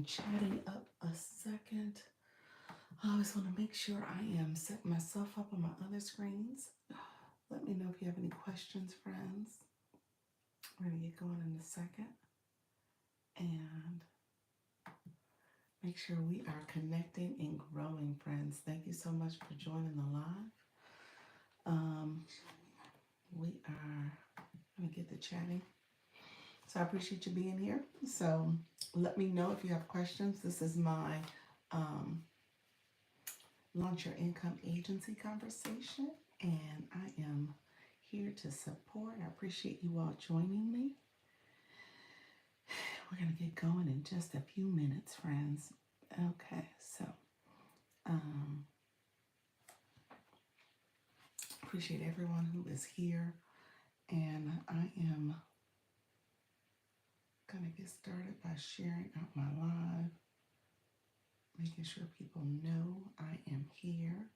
been chatting up a second. I always want to make sure I am setting myself up on my other screens. Let me know if you have any questions, friends. We're going to get going in a second and make sure we are connecting and growing, friends. Thank you so much for joining the live. Um, we are going to get to chatting. So I appreciate you being here. So let me know if you have questions. This is my um, Launch Your Income Agency conversation, and I am here to support. I appreciate you all joining me. We're going to get going in just a few minutes, friends. Okay, so um, appreciate everyone who is here, and I am going to get started by sharing out my live, making sure people know I am here,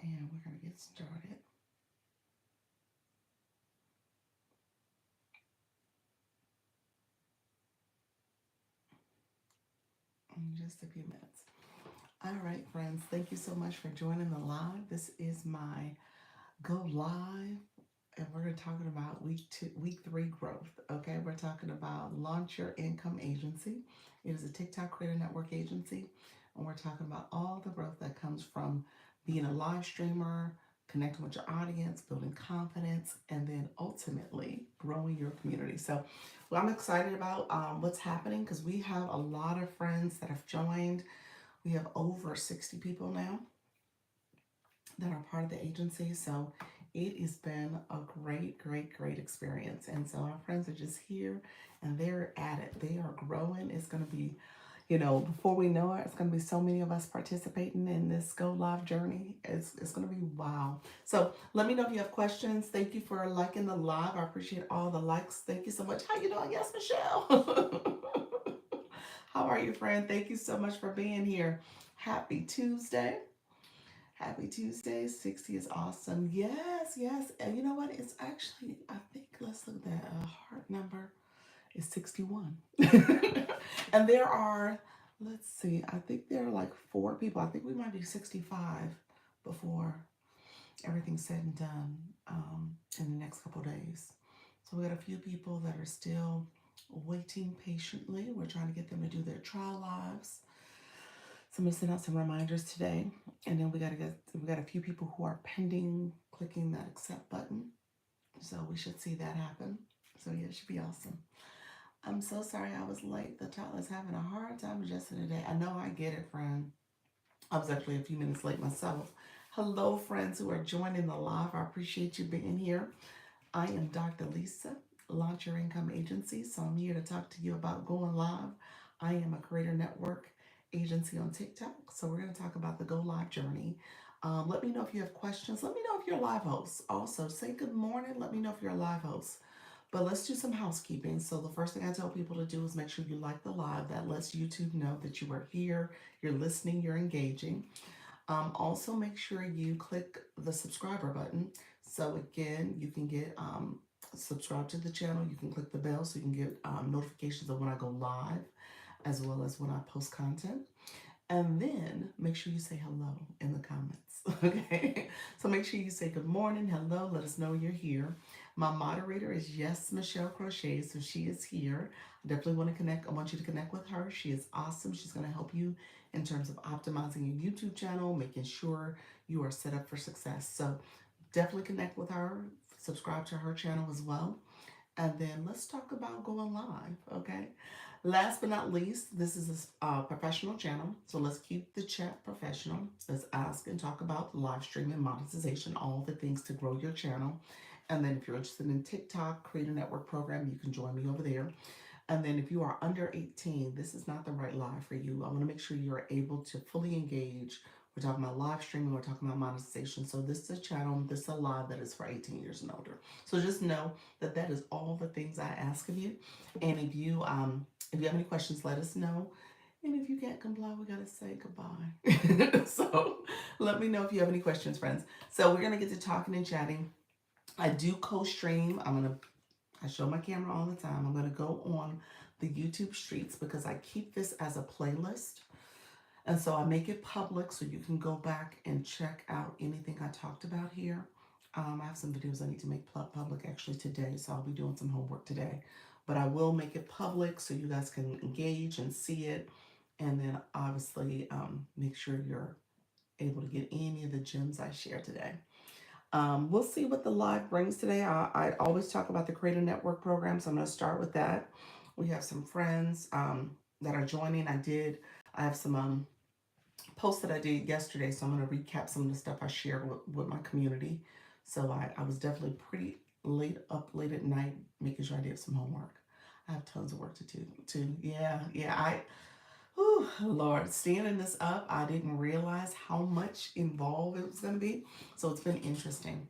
and we're going to get started in just a few minutes. All right, friends, thank you so much for joining the live. This is my go live, and we're talking about week 3 growth. Okay, we're talking about Launch Your Income Agency. It is a TikTok Creator Network agency, and we're talking about all the growth that comes from being a live streamer, connecting with your audience, building confidence, and then ultimately growing your community. So, well, I'm excited about what's happening because we have a lot of friends that have joined. We have over 60 people now that are part of the agency. So it has been a great experience. And so our friends are just here and they're at it. They are growing. It's going to be, before we know it, it's going to be so many of us participating in this Go Live journey. It's going to be wow. So let me know if you have questions. Thank you for liking the live. I appreciate all the likes. Thank you so much. How you doing? Yes, Michelle. How are you, friend? Thank you so much for being here. Happy Tuesday. Happy Tuesday. 60 is awesome. Yes, yes. And you know what? It's actually, I think, let's look at that. Heart number is 61. And there are, let's see, I think there are like 4 people. I think we might be 65 before everything's said and done in the next couple days. So we got a few people that are still waiting patiently. We're trying to get them to do their trial lives. So I'm gonna send out some reminders today, and then we got a few people who are pending clicking that accept button. So we should see that happen. So yeah, it should be awesome. I'm so sorry I was late. The child is having a hard time adjusting today. I know I get it, friend. I was actually a few minutes late myself. Hello, friends who are joining the live. I appreciate you being here. I am Dr. Lisa, Launch Your Income Agency. So I'm here to talk to you about going live. I am a creator network agency on TikTok. So we're going to talk about the go live journey. Let me know if you have questions. Let me know if you're a live host. Also, say good morning. Let me know if you're a live host. But let's do some housekeeping. So the first thing I tell people to do is make sure you like the live. That lets YouTube know that you are here, you're listening, you're engaging. Also, make sure you click the subscriber button. So again, you can get subscribe to the channel. You can click the bell so you can get notifications of when I go live, as well as when I post content. And then make sure you say hello in the comments. Okay. So make sure you say good morning, hello, let us know you're here. My moderator is Yes Michelle Crochet, so she is here. I definitely want to connect. I want you to connect with her. She is awesome. She's going to help you in terms of optimizing your YouTube channel, making sure you are set up for success. So definitely connect with her. Subscribe to her channel as well. And then let's talk about going live, okay? Last but not least, this is a professional channel, so let's keep the chat professional. Let's ask and talk about live stream and monetization, all the things to grow your channel. And then if you're interested in TikTok Creator Network program, you can join me over there. And then if you are under 18, this is not the right live for you. I want to make sure you're able to fully engage. We're talking about live streaming, we're talking about monetization. So this is a channel, this is a live that is for 18 years and older. So just know that that is all the things I ask of you. And if you have any questions, let us know. And if you can't comply, we gotta say goodbye. So let me know if you have any questions, friends. So we're gonna get to talking and chatting. I do co-stream. I show my camera all the time. I'm going to go on the YouTube streets because I keep this as a playlist. And so I make it public so you can go back and check out anything I talked about here. I have some videos I need to make public actually today, so I'll be doing some homework today. But I will make it public so you guys can engage and see it. And then obviously make sure you're able to get any of the gems I share today. We'll see what the live brings today. I always talk about the Creator Network program, so I'm going to start with that. We have some friends that are joining. I have some post that I did yesterday, so I'm going to recap some of the stuff I shared with my community. So I was definitely pretty up late at night, making sure I did some homework. I have tons of work to do too. Whew, Lord, standing this up, I didn't realize how much involved it was going to be. So it's been interesting.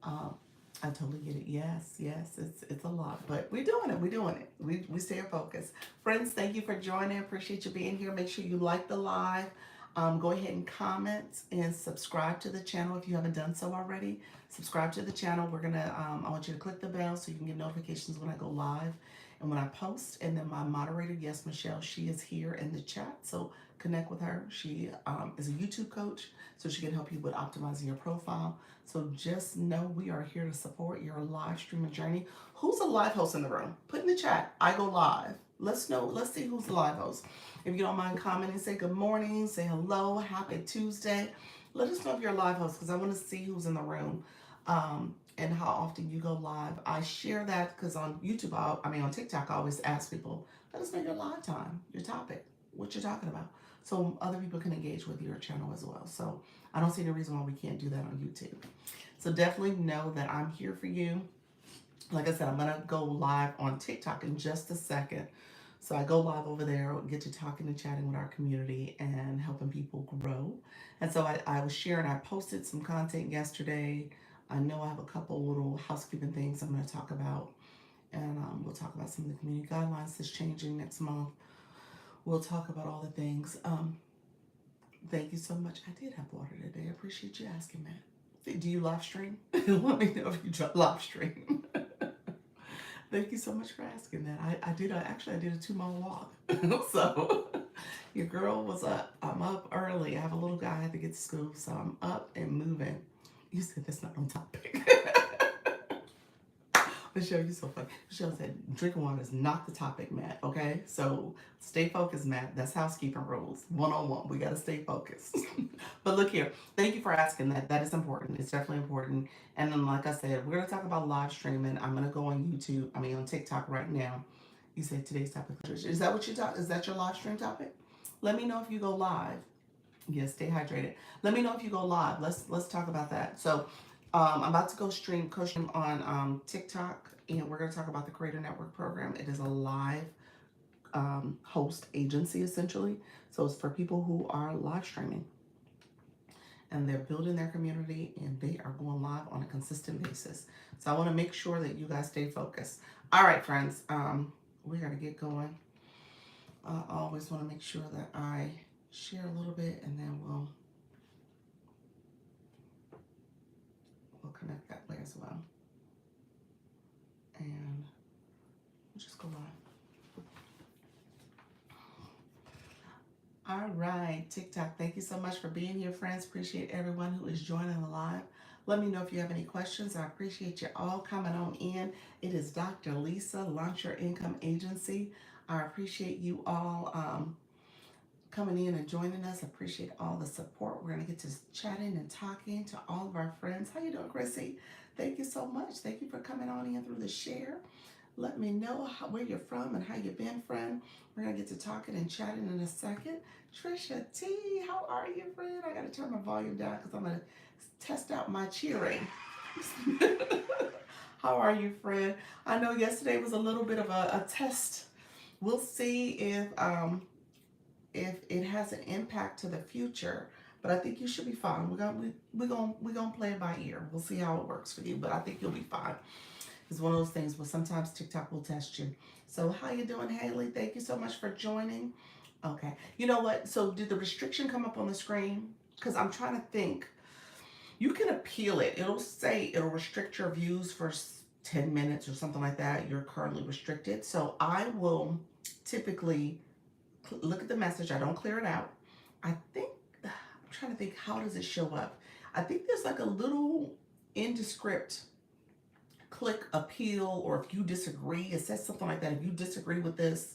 Um, I totally get it. Yes, it's a lot, but we're doing it. We're doing it. We stay focused. Friends, thank you for joining. Appreciate you being here. Make sure you like the live. Go ahead and comment and subscribe to the channel if you haven't done so already. Subscribe to the channel. I want you to click the bell so you can get notifications when I go live and when I post. And then my moderator, yes, Michelle, she is here in the chat. So connect with her. She is a YouTube coach, so she can help you with optimizing your profile. So just know we are here to support your live streaming journey. Who's a live host in the room? Put in the chat, I go live. Let's know. Let's see who's the live host. If you don't mind commenting, say good morning, say hello, happy Tuesday. Let us know if you're a live host because I want to see who's in the room and how often you go live. I share that because on YouTube, on TikTok, I always ask people, let us know your live time, your topic, what you're talking about, so other people can engage with your channel as well. So I don't see any reason why we can't do that on YouTube. So definitely know that I'm here for you. Like I said, I'm going to go live on TikTok in just a second. So I go live over there, get to talking and chatting with our community and helping people grow. And so I was sharing, I posted some content yesterday. I know I have a couple little housekeeping things I'm going to talk about. And we'll talk about some of the community guidelines that's changing next month. We'll talk about all the things. Thank you so much. I did have water today. I appreciate you asking that. Do you live stream? Let me know if you live stream. Thank you so much for asking that. I did a 2-mile walk. So your girl was up. I'm up early. I have a little guy I had to get to school, so I'm up and moving. You said that's not on topic. Michelle, you're so funny. Michelle said drinking water is not the topic, Matt. Okay, so stay focused, Matt. That's housekeeping rules. 101. We got to stay focused. But look here. Thank you for asking that. That is important. It's definitely important. And then, like I said, we're going to talk about live streaming. I'm going to go on YouTube. On TikTok right now. You said today's topic. Is that what you talk? Is that your live stream topic? Let me know if you go live. Yes, stay hydrated. Let me know if you go live. Let's talk about that. So I'm about to go coach stream on TikTok, and we're going to talk about the Creator Network program. It is a live host agency, essentially. So it's for people who are live streaming, and they're building their community, and they are going live on a consistent basis. So I want to make sure that you guys stay focused. All right, friends, we got to get going. I always want to make sure that I share a little bit, and then we'll connect that way as well. And we'll just go live. All right, TikTok, thank you so much for being here, friends. Appreciate everyone who is joining the live. Let me know if you have any questions. I appreciate you all coming on in. It is Dr. Lisa, Launch Your Income Agency. I appreciate you all coming in and joining us. Appreciate all the support. We're going to get to chatting and talking to all of our friends. How you doing, Chrissy? Thank you so much. Thank you for coming on in through the share. Let me know where you're from and how you've been, friend. We're going to get to talking and chatting in a second. Trisha T, how are you, friend? I got to turn my volume down because I'm going to test out my cheering. How are you, friend? I know yesterday was a little bit of a test. We'll see if it has an impact to the future, but I think you should be fine. We're gonna play it by ear. We'll see how it works for you, but I think you'll be fine. It's one of those things where sometimes TikTok will test you. So how you doing, Haley? Thank you so much for joining. Okay, you know what? So did the restriction come up on the screen? Because I'm trying to think. You can appeal it. It'll say it'll restrict your views for 10 minutes or something like that. You're currently restricted. So I will typically look at the message. I don't clear it out. I think, I'm trying to think, how does it show up? I think there's like a little indescript click appeal, or if you disagree, it says something like that. If you disagree with this,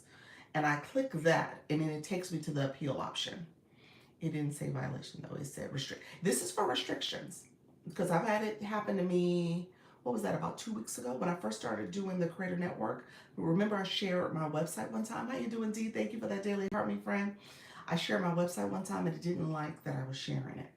and I click that, and then it takes me to the appeal option. It didn't say violation though. It said restrict. This is for restrictions, because I've had it happen to me. What was that, about 2 weeks ago when I first started doing the Creator Network? Remember I shared my website one time. How you doing, D? Thank you for that daily heart, me friend. I shared my website one time and it didn't like that I was sharing it.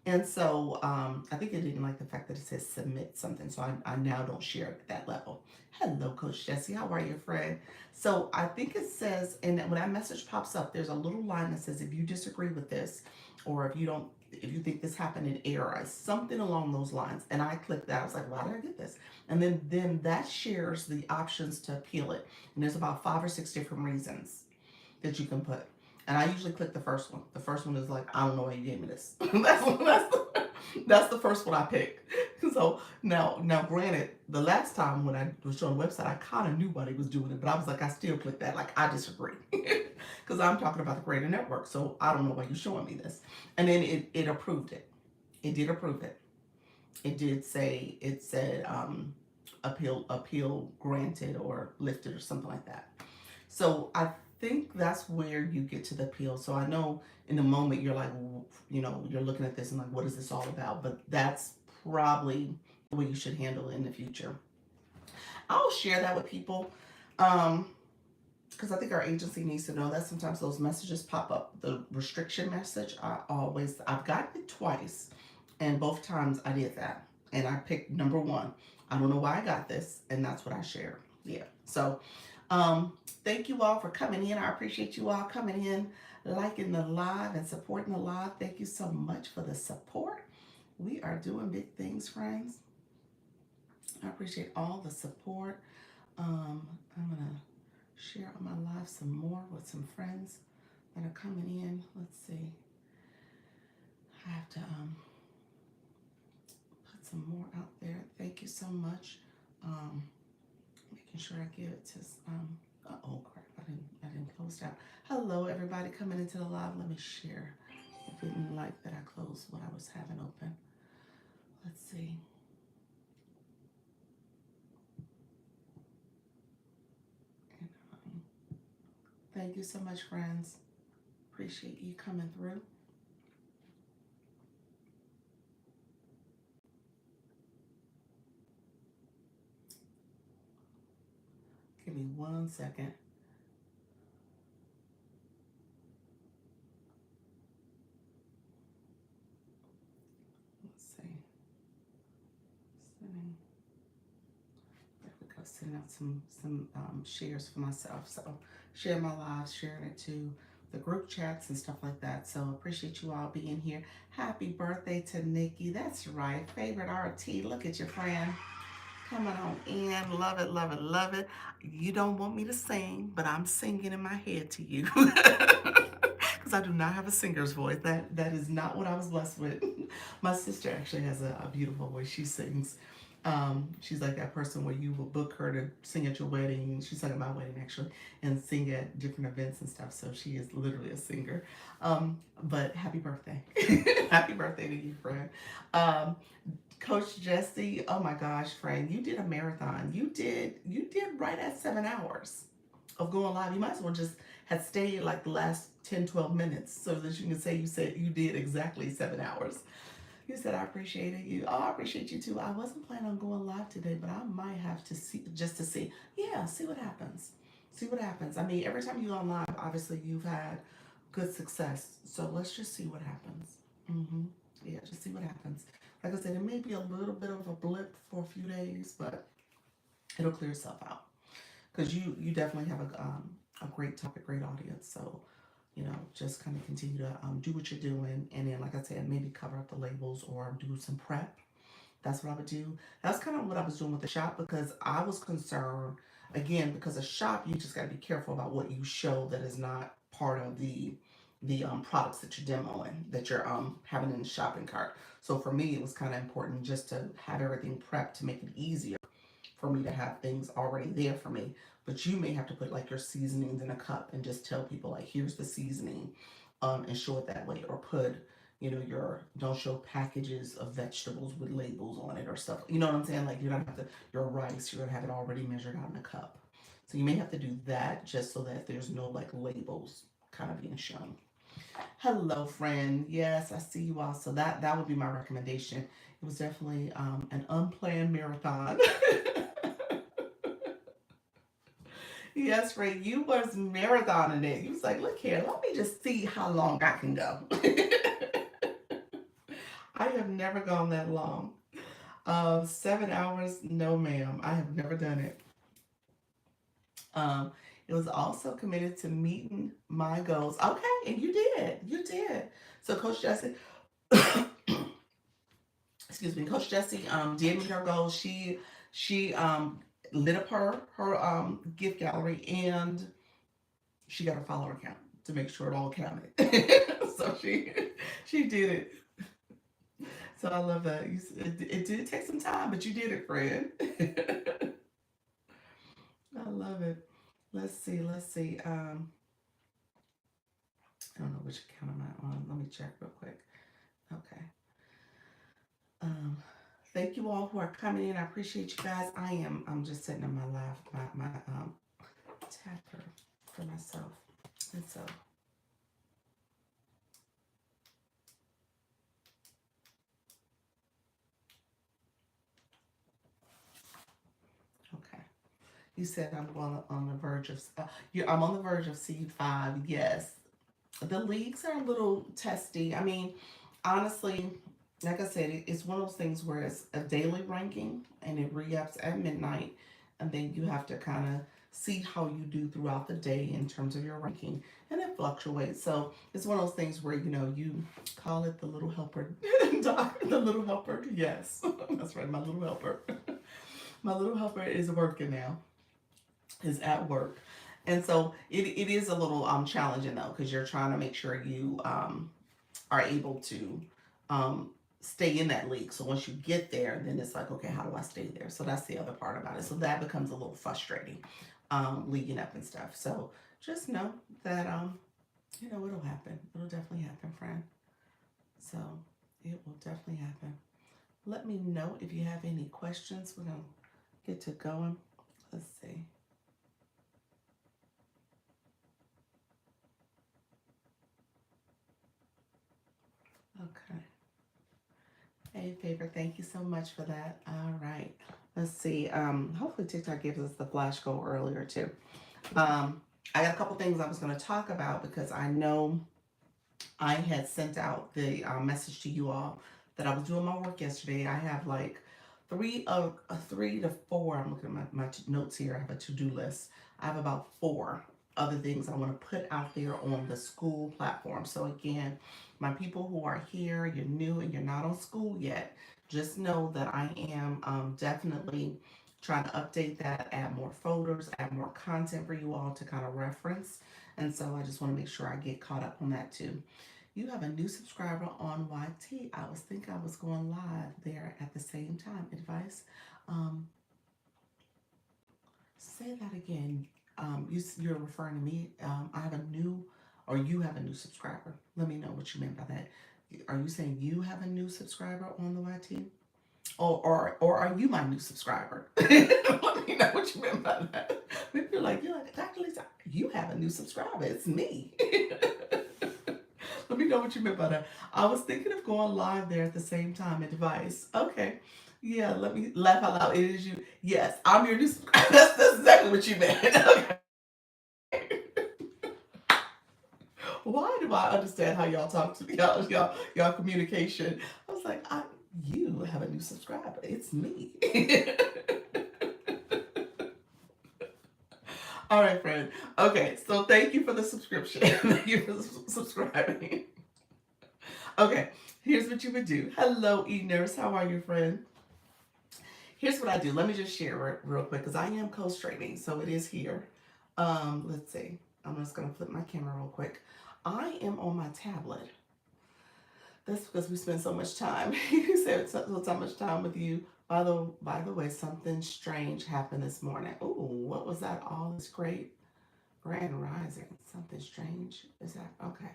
And so I think it didn't like the fact that it says submit something. So I now don't share it at that level. Hello, Coach Jesse. How are you, friend? So I think it says, and when that message pops up, there's a little line that says, if you disagree with this, or if you think this happened in error, something along those lines. And I clicked that. I was like, why did I get this? And then that shares the options to appeal it. And there's about 5 or 6 different reasons that you can put. And I usually click the first one. The first one is like, I don't know why you gave me this. That's the first one I picked. So now, granted, the last time when I was showing the website, I kind of knew why they was doing it, but I was like, I still clicked that. Like, I disagree, because I'm talking about the Creator Network. So I don't know why you're showing me this. And then it approved it. It did approve it. It did say, it said appeal granted or lifted or something like that. So I think that's where you get to the appeal. So I know in the moment you're like, you're looking at this and like, what is this all about? But that's probably the way you should handle it in the future. I'll share that with people, because I think our agency needs to know that sometimes those messages pop up. The restriction message, I've gotten it twice, and both times I did that. And I picked number one. I don't know why I got this, and that's what I shared. Yeah. So thank you all for coming in. I appreciate you all coming in, liking the live and supporting the live. Thank you so much for the support. We are doing big things, friends. I appreciate all the support. I'm going to share on my live some more with some friends that are coming in. Let's see. I have to put some more out there. Thank you so much. Making sure I give it to oh crap, I didn't close it out. Hello everybody coming into the live. Let me share. It didn't like that I closed what I was having open. Let's see. And, thank you so much, friends. Appreciate you coming through. Give me 1 second. Let's see. There we go. Sending out some shares for myself. So share my live, sharing it to the group chats and stuff like that. So appreciate you all being here. Happy birthday to Nikki. That's right. Favorite RT. Look at your friend coming on in. Love it, love it, love it. You don't want me to sing, but I'm singing in my head to you. Because I do not have a singer's voice. That is not what I was blessed with. My sister actually has a beautiful voice. She sings. She's like that person where you will book her to sing at your wedding. She sang at my wedding actually, and sing at different events and stuff. So she is literally a singer. But happy birthday. Happy birthday to you, friend. Coach Jesse, oh my gosh, friend, you did a marathon. You did right at 7 hours of going live. You might as well just have stayed like the last 10, 12 minutes so that you can say you said you did exactly 7 hours. You said I appreciated you. Oh, I appreciate you too. I wasn't planning on going live today, but I might have to see, just to see. Yeah, see what happens. See what happens. I mean, every time you go on live, obviously you've had good success. So let's just see what happens. Yeah, just see what happens. Like I said, it may be a little bit of a blip for a few days, but it'll clear itself out. Because you definitely have a great topic, great audience. So just kind of continue to do what you're doing, and then, like I said, maybe cover up the labels or do some prep. That's what I would do. That's kind of what I was doing with the shop, because I was concerned, again, because a shop, you just got to be careful about what you show that is not part of the products that you're demoing, that you're having in the shopping cart. So for me, it was kind of important just to have everything prepped to make it easier for me to have things already there for me. But you may have to put like your seasonings in a cup and just tell people like, here's the seasoning, and show it that way, or put, your don't show packages of vegetables with labels on it or stuff. You know what I'm saying? Like you don't have to your rice, you're gonna have it already measured out in a cup. So you may have to do that just so that there's no like labels kind of being shown. Hello, friend. Yes, I see you all. So that would be my recommendation. It was definitely an unplanned marathon. Yes, Ray, you was marathoning it. You was like, look here, let me just see how long I can go. I have never gone that long. 7 hours, no, ma'am. I have never done it. Um, it was also committed to meeting my goals. Okay, and you did. You did. So, Coach Jesse, excuse me, Coach Jesse did meet her goals. She lit up her gift gallery, and she got a follower count to make sure it all counted. So she did it. So I love that. It did take some time, but you did it, friend. I love it. Let's see. Let's see. I don't know which account am I on. Let me check real quick. Okay. Um, thank you all who are coming in. I appreciate you guys. I'm just sitting in my live my tapper for myself. And so okay. You said I'm on the verge of I'm on the verge of seed five. Yes. The leagues are a little testy. I mean, honestly, like I said, it's one of those things where it's a daily ranking and it re-ups at midnight, and then you have to kind of see how you do throughout the day in terms of your ranking, and it fluctuates. So it's one of those things where you call it the little helper, Doc, the little helper. Yes, that's right, my little helper. My little helper is working now. Is at work. And so it is a little challenging though, because you're trying to make sure you are able to um, stay in that league. So once you get there, then it's like, okay, how do I stay there? So that's the other part about it. So that becomes a little frustrating, leaguing up and stuff. So just know that it'll happen. It'll definitely happen, friend. So it will definitely happen. Let me know if you have any questions. We're gonna get to going. Let's see. Okay. Hey, Favor, thank you so much for that. All right. Let's see. Hopefully TikTok gives us the flash goal earlier too. I got a couple things I was going to talk about because I know I had sent out the message to you all that I was doing my work yesterday. I have like 3 to 4. I'm looking at my notes here. I have a to-do list. I have about 4 other things I want to put out there on the school platform. So again, my people who are here, you're new and you're not on school yet, just know that I am definitely trying to update that, add more folders, add more content for you all to kind of reference. And so I just want to make sure I get caught up on that too. You have a new subscriber on YT. I was thinking I was going live there at the same time. Advice. Um, Say that again. You're referring to me. I have a new, or you have a new subscriber. Let me know what you meant by that. Are you saying you have a new subscriber on the YT? Or are you my new subscriber? Let me know what you meant by that. Maybe you're like, Dr. Lisa, you have a new subscriber. It's me. Let me know what you meant by that. I was thinking of going live there at the same time. Advice. Okay. Yeah, let me laugh out loud. It is you. Yes, I'm your new subscriber. That's exactly what you meant. Okay. Why do I understand how y'all talk to me? Y'all communication. I was like, you have a new subscriber. It's me. All right, friend. Okay, so thank you for the subscription. Thank you for subscribing. Okay, here's what you would do. Hello, e-nurse. How are you, friend? Here's what I do. Let me just share real quick because I am co-streaming, so it is here. Let's see. I'm just going to flip my camera real quick. I am on my tablet. That's because we spend so much time. You said so much time with you. By the way, something strange happened this morning. Ooh, what was that? All this great grand rising. Something strange is that? Okay.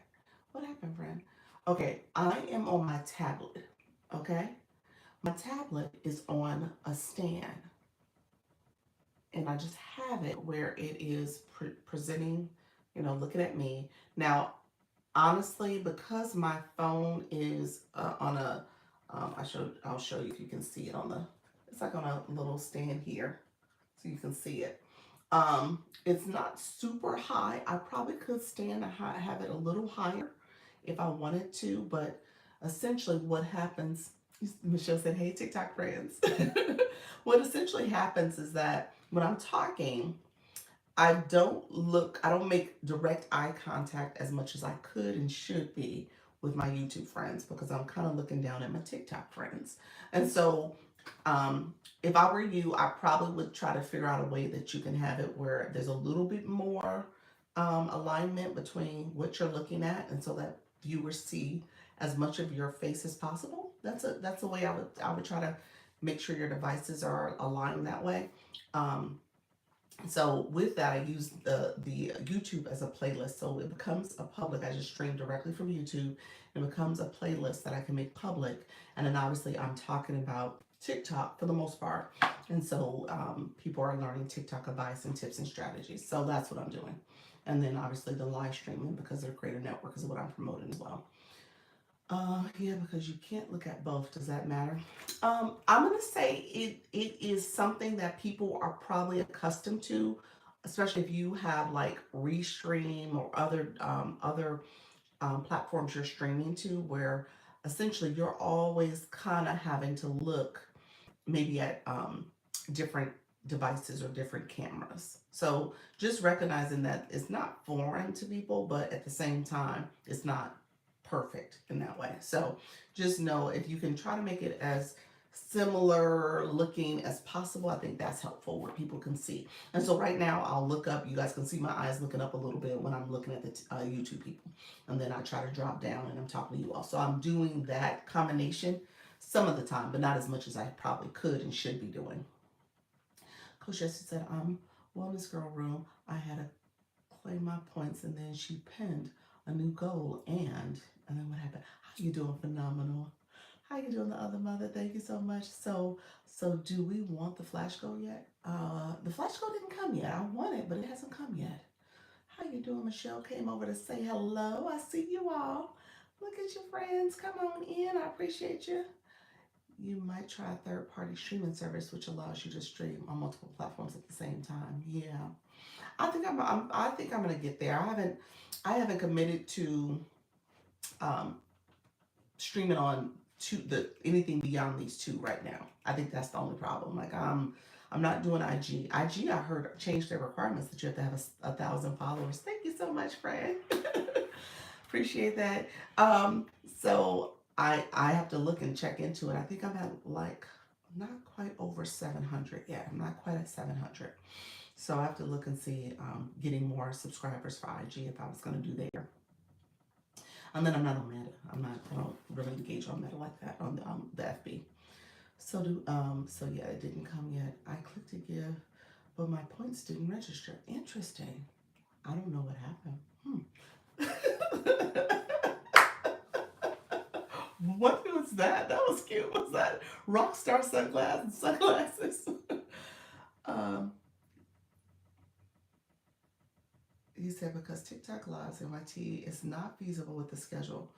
What happened, friend? Okay, I am on my tablet. Okay, my tablet is on a stand, and I just have it where it is presenting. Looking at me now. Honestly, because my phone is on a, I'll show you if you can see it on the, it's like on a little stand here, so you can see it. It's not super high. I probably could stand and have it a little higher if I wanted to, but essentially what happens, Michelle said, hey, TikTok friends. What essentially happens is that when I'm talking, I don't make direct eye contact as much as I could and should be with my YouTube friends because I'm kind of looking down at my TikTok friends. And so, if I were you, I probably would try to figure out a way that you can have it where there's a little bit more alignment between what you're looking at, and so that viewers see as much of your face as possible. That's a way I would try to make sure your devices are aligned that way. Um, so with that, I use the YouTube as a playlist. So it becomes a public. I just stream directly from YouTube. It becomes a playlist that I can make public. And then obviously I'm talking about TikTok for the most part. And so people are learning TikTok advice and tips and strategies. So that's what I'm doing. And then obviously the live streaming, because their creator network is what I'm promoting as well. Yeah, because you can't look at both. Does that matter? I'm gonna say it is something that people are probably accustomed to, especially if you have like Restream or other platforms you're streaming to, where essentially you're always kind of having to look maybe at different devices or different cameras. So just recognizing that it's not foreign to people, but at the same time, it's not perfect in that way. So just know if you can try to make it as similar looking as possible, I think that's helpful where people can see. And so right now I'll look up, you guys can see my eyes looking up a little bit when I'm looking at the YouTube people. And then I try to drop down and I'm talking to you all. So I'm doing that combination some of the time, but not as much as I probably could and should be doing. Coach Jessie said, Wellness Girl Room, I had to claim my points, and then she pinned a new goal, and then what happened? How you doing? Phenomenal. How you doing, the other mother? Thank you so much. So do we want the flash goal yet? The flash goal didn't come yet. I want it, but it hasn't come yet. How you doing? Michelle came over to say hello. I see you all. Look at your friends. Come on in. I appreciate you. You might try a third-party streaming service, which allows you to stream on multiple platforms at the same time. Yeah, I think I'm gonna get there. I haven't committed to um, streaming on anything beyond these two right now. I think that's the only problem. Like I'm not doing IG. IG, I heard changed their requirements that you have to have a 1,000 followers. Thank you so much, Fred. Appreciate that. So I have to look and check into it. I think I'm at like not quite over 700 yet. I'm not quite at 700. So I have to look and see getting more subscribers for IG if I was going to do there. And then I'm not on Meta. I don't really engage on Meta like that on the FB. So yeah, it didn't come yet. I clicked to give, but my points didn't register. Interesting. I don't know what happened. What was that? That was cute. What was that? Rockstar sunglasses. um, he said because TikTok Lives NYT is not feasible with the schedule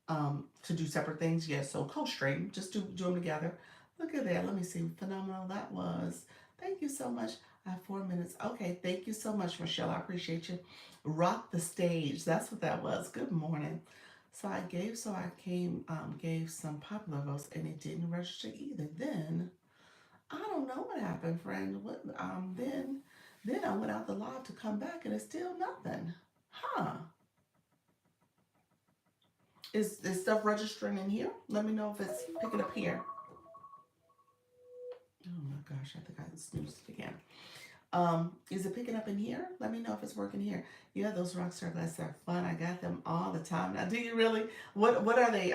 to do separate things. Yes, so co-stream, just do them together. Look at that. Let me see. Phenomenal that was. Thank you so much. I have 4 minutes. Okay, thank you so much, Michelle. I appreciate you. Rock the stage. That's what that was. Good morning. So I gave some popular votes and it didn't register either. Then I don't know what happened, friend. Then I went out the live to come back and it's still nothing. Huh. Is stuff registering in here? Let me know if it's picking up here. Oh my gosh, I think I snoozed it again. Is it picking up in here? Let me know if it's working here. Yeah, those Rockstar glasses are fun. I got them all the time. Now, do you really? What are they?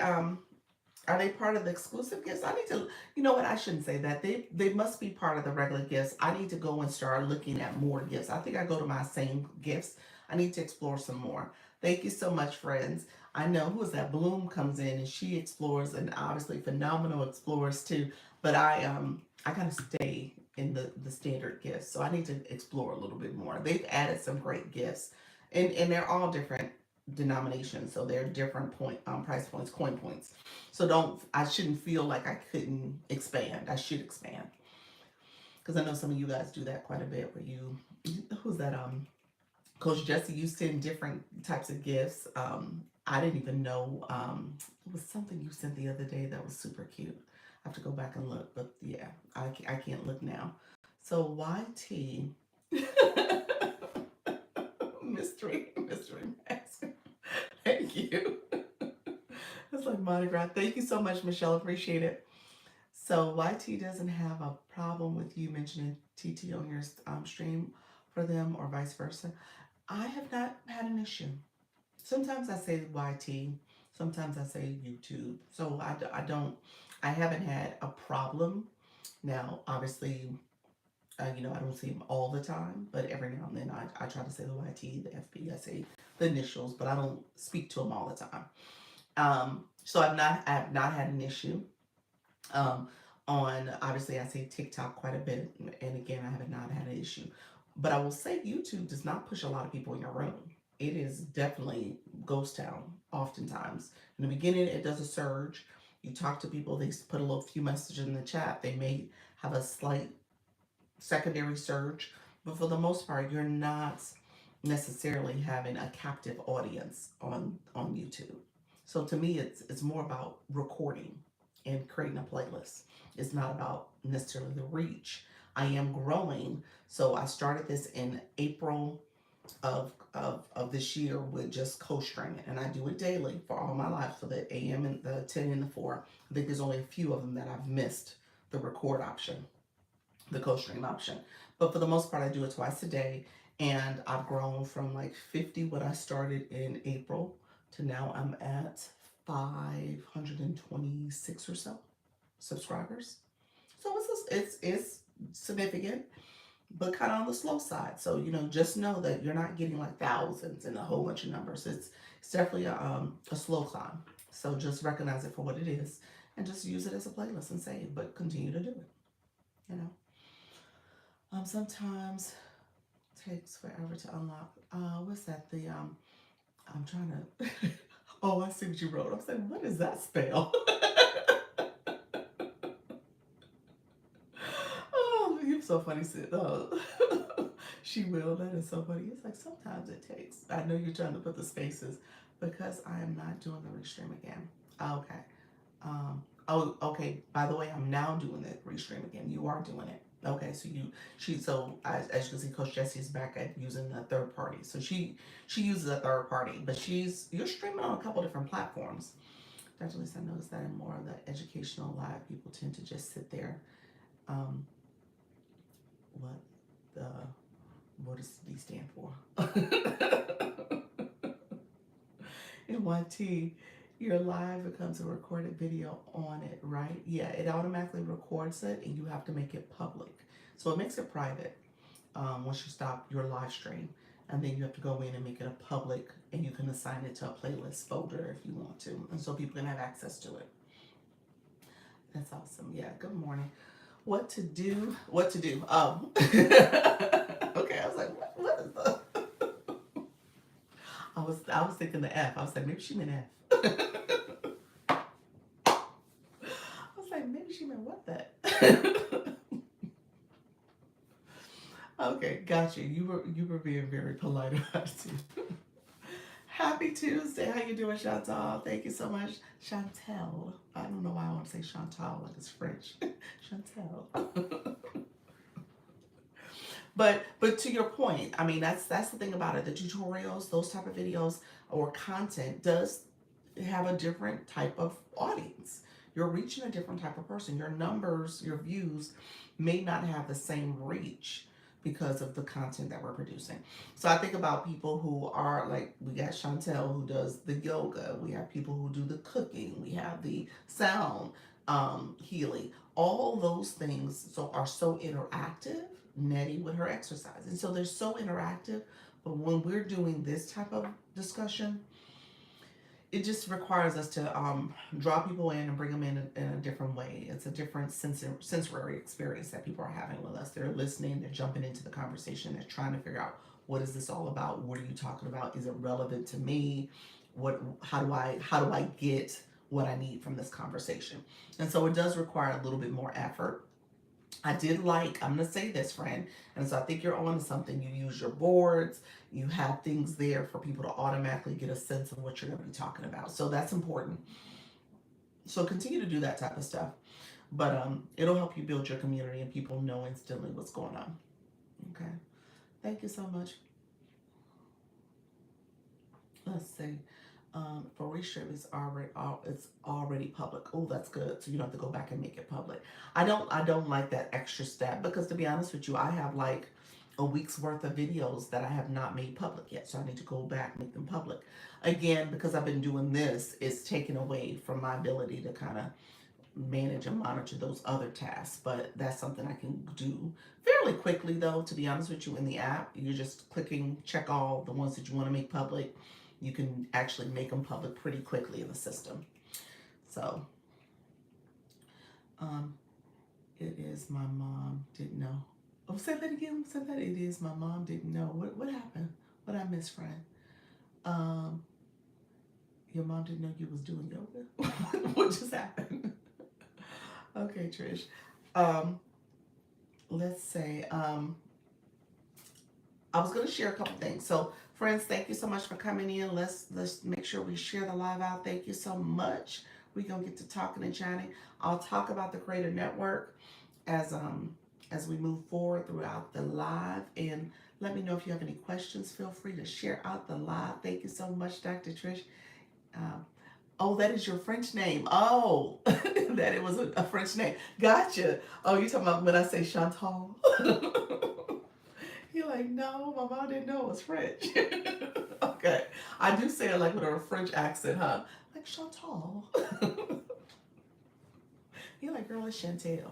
Are they part of the exclusive gifts? I need to, you know what? I shouldn't say that. They must be part of the regular gifts. I need to go and start looking at more gifts. I think I go to my same gifts. I need to explore some more. Thank you so much, friends. I know who is that? Bloom comes in and she explores, and obviously phenomenal explorers too. But I gotta stay in the standard gifts, so I need to explore a little bit more. They've added some great gifts, and they're all different denominations, so they're different price points, coin points. So don't I shouldn't feel like I couldn't expand. I should expand because I know some of you guys do that quite a bit. Where who's that? Coach Jesse, you send different types of gifts. I didn't even know. It was something you sent the other day that was super cute. I have to go back and look, but yeah, I can't look now. So YT mystery mask. Thank you. It's like Mardi Gras. Thank you so much, Michelle. Appreciate it. So YT doesn't have a problem with you mentioning TT on your stream for them or vice versa. I have not had an issue. Sometimes I say YT, sometimes I say YouTube. So I haven't had a problem. Now, obviously, I don't see them all the time, but every now and then I try to say the YT, the FB, I say the initials, but I don't speak to them all the time. So I have not had an issue. Um, on obviously I say TikTok quite a bit, and again I have not had an issue. But I will say YouTube does not push a lot of people in your room. It is definitely ghost town. Oftentimes, in the beginning, it does a surge. You talk to people, they put a little few messages in the chat. They may have a slight secondary surge, but for the most part, you're not necessarily having a captive audience on YouTube. So to me, it's more about recording and creating a playlist. It's not about necessarily the reach. I am growing, so I started this in April of this year with just co-streaming, and I do it daily for all my life for the AM and the 10 and the 4. I think there's only a few of them that I've missed the record option, the co-stream option. But for the most part, I do it twice a day, and I've grown from like 50 when I started in April to now I'm at 526 or so subscribers. So it's significant, but kind of on the slow side. So just know that you're not getting like thousands and a whole bunch of numbers. It's definitely a slow climb. So just recognize it for what it is, and just use it as a playlist and save. But continue to do it. You know. Sometimes it takes forever to unlock. What's that? I'm trying to. Oh, I see what you wrote. I'm saying, what does that spell? Oh, you're so funny, Sid. Oh. She will. That is so funny. It's like sometimes it takes. I know you're trying to put the spaces because I am not doing the restream again. Okay. Okay. By the way, I'm now doing the restream again. You are doing it. Okay. So as you can see, Coach Jessie is back at using the third party. So she uses a third party, but you're streaming on a couple different platforms. Dr. Lisa, I noticed that in more of the educational live, people tend to just sit there. Um, what the what does D stand for? In YT, your live becomes a recorded video on it, right? Yeah, it automatically records it, and you have to make it public. So it makes it private once you stop your live stream. And then you have to go in and make it a public, and you can assign it to a playlist folder if you want to. And so people can have access to it. That's awesome. Yeah, good morning. What to do? Oh. Okay, I was like, what is the... I was thinking the F. I was like, maybe she meant F. I was like, maybe she meant what that? Okay, gotcha. You were being very polite about it. Happy Tuesday. How you doing, Chantal? Thank you so much. Chantel. I don't know why I want to say Chantal like it's French. Chantel. But to your point, I mean that's the thing about it. The tutorials, those type of videos or content does have a different type of audience. You're reaching a different type of person. Your numbers, your views may not have the same reach because of the content that we're producing. So I think about people who are like, we got Chantel who does the yoga, we have people who do the cooking, we have the sound healing, all those things are so interactive. Nettie with her exercise, and so they're so interactive. But when we're doing this type of discussion, it just requires us to draw people in and bring them in a different way. It's a different sensory experience that people are having with us. They're listening, they're jumping into the conversation, they're trying to figure out, what is this all about? What are you talking about? Is it relevant to me? How do I get what I need from this conversation? And so it does require a little bit more effort. I'm going to say this, friend, and so I think you're on to something. You use your boards, you have things there for people to automatically get a sense of what you're going to be talking about. So that's important. So continue to do that type of stuff. But it'll help you build your community and people know instantly what's going on. Okay. Thank you so much. Let's see. For restream, it's already public. Oh, that's good. So you don't have to go back and make it public. I don't like that extra step, because to be honest with you, I have like a week's worth of videos that I have not made public yet. So I need to go back and make them public. Again, because I've been doing this, it's taken away from my ability to kind of manage and monitor those other tasks. But that's something I can do fairly quickly, though, to be honest with you. In the app, you're just clicking check all the ones that you want to make public. You can actually make them public pretty quickly in the system. So um it is my mom didn't know. Oh, say that again. Say that. It is my mom didn't know. What happened? What I missed, friend? um your mom didn't know you was doing yoga. What just happened? Okay, Trish. um let's say I was going to share a couple things. So, friends, thank you so much for coming in. Let's make sure we share the live out. Thank you so much. We're gonna get to talking and chatting. I'll talk about the Creator Network as we move forward throughout the live. And let me know if you have any questions. Feel free to share out the live. Thank you so much, Dr. Trish. Um, oh, that is your French name. Oh, that it was a French name. Gotcha. Oh, you talking about when I say Chantal? You're like, no, my mom didn't know it was French. Okay. I do say it like with a French accent, huh? Like Chantal. You're like, girl, it's Chantel.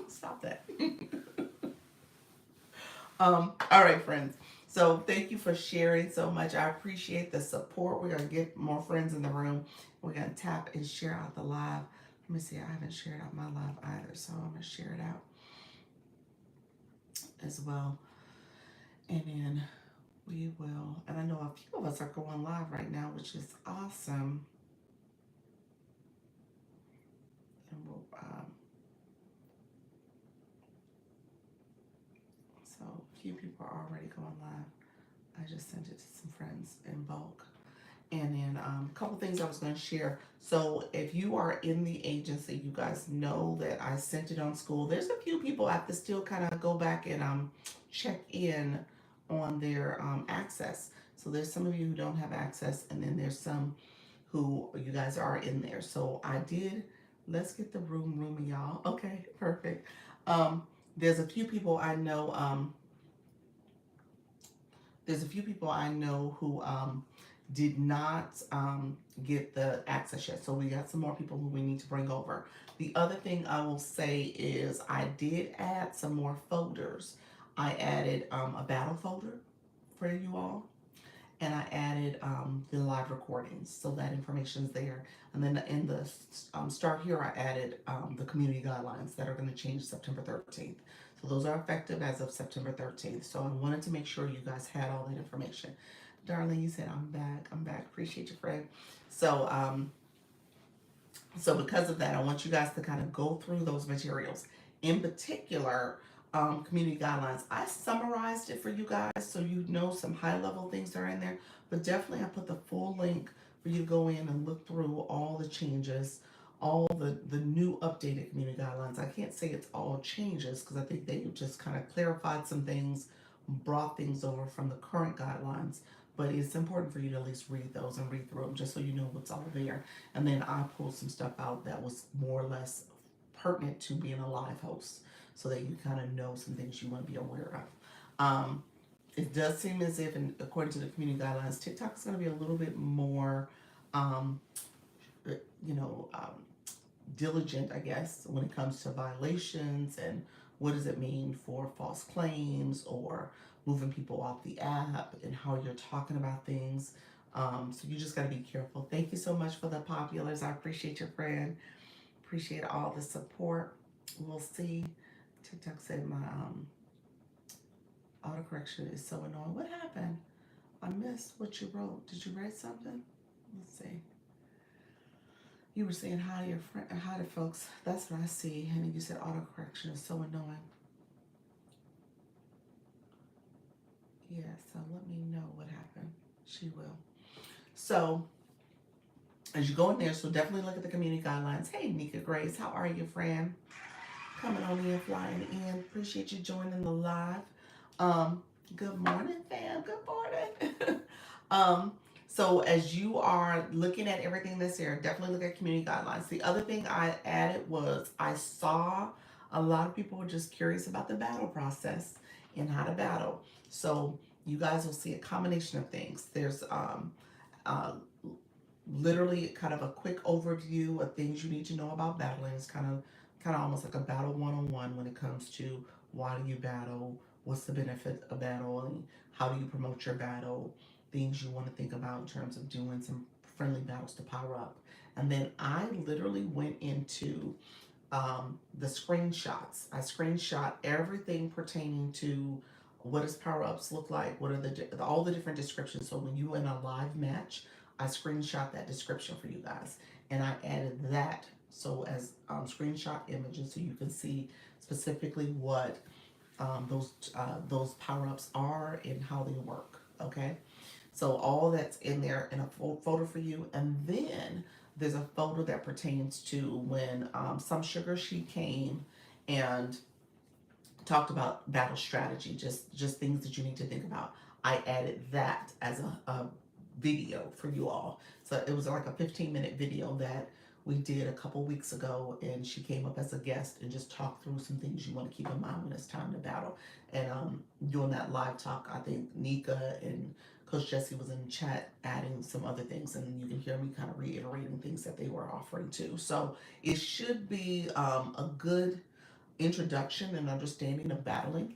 Stop that. All right, friends. So thank you for sharing so much. I appreciate the support. We're gonna get more friends in the room. We're gonna tap and share out the live. Let me see. I haven't shared out my live either, so I'm gonna share it out as well. And then we will, and I know a few of us are going live right now, which is awesome. And we'll, so a few people are already going live. I just sent it to some friends in bulk. And then a couple things I was going to share. So if you are in the agency, you guys know that I sent it on school. There's a few people I have to still kind of go back and check in on their access. So there's some of you who don't have access, and then there's some who you guys are in there. So I did. Let's get the room roomy, y'all. Okay, perfect. There's a few people I know. There's a few people I know who did not get the access yet. So we got some more people who we need to bring over. The other thing I will say is I did add some more folders. I added a battle folder for you all, and I added the live recordings, so that information is there. And then in the start here, I added the community guidelines that are going to change September 13th. So those are effective as of September 13th. So I wanted to make sure you guys had all that information. Darlene, you said I'm back. I'm back. Appreciate you, Fred. So so because of that, I want you guys to kind of go through those materials. In particular, community guidelines. I summarized it for you guys so you know some high level things that are in there, but definitely I put the full link for you to go in and look through all the changes, all the new updated community guidelines. I can't say it's all changes because I think they just kind of clarified some things, brought things over from the current guidelines, but it's important for you to at least read those and read through them just so you know what's all there. And then I pulled some stuff out that was more or less pertinent to being a live host, so that you kind of know some things you want to be aware of. Um, it does seem as if, and according to the community guidelines, TikTok is going to be a little bit more, um, you know, diligent, I guess, when it comes to violations and what does it mean for false claims or moving people off the app and how you're talking about things. So you just got to be careful. Thank you so much for the populars. I appreciate your friend. Appreciate all the support. We'll see. TikTok said my autocorrection is so annoying. What happened? I missed what you wrote. Did you write something? Let's see. You were saying hi to your friend, hi to folks. That's what I see. And you said autocorrection is so annoying. Yeah, so let me know what happened. She will. So as you go in there, so definitely look at the community guidelines. Hey, Nika Grace, how are you, friend? Coming on in, flying in. Appreciate you joining the live. Um, Good morning, fam. Good morning. um, so as you are looking at everything that's here, definitely look at community guidelines. The other thing I added was I saw a lot of people were just curious about the battle process and how to battle. So you guys will see a combination of things. There's uh, literally kind of a quick overview of things you need to know about battling. It's kind of almost like a battle one-on-one when it comes to why do you battle, what's the benefit of battling, how do you promote your battle, things you want to think about in terms of doing some friendly battles to power up. And then I literally went into the screenshots. I screenshot everything pertaining to what does power ups look like, what are all the different descriptions. So when you in a live match, I screenshot that description for you guys, and I added that so as screenshot images so you can see specifically what those power ups are and how they work. Okay, so all that's in there in a folder for you, and then there's a folder that pertains to when some sugar she came and talked about battle strategy, just things that you need to think about. I added that as a video for you all. So it was like a 15-minute video that we did a couple weeks ago, and she came up as a guest and just talked through some things you want to keep in mind when it's time to battle. And during that live talk, I think Nika and Coach Jesse was in the chat adding some other things, and you can hear me kind of reiterating things that they were offering too. So it should be a good introduction and understanding of battling.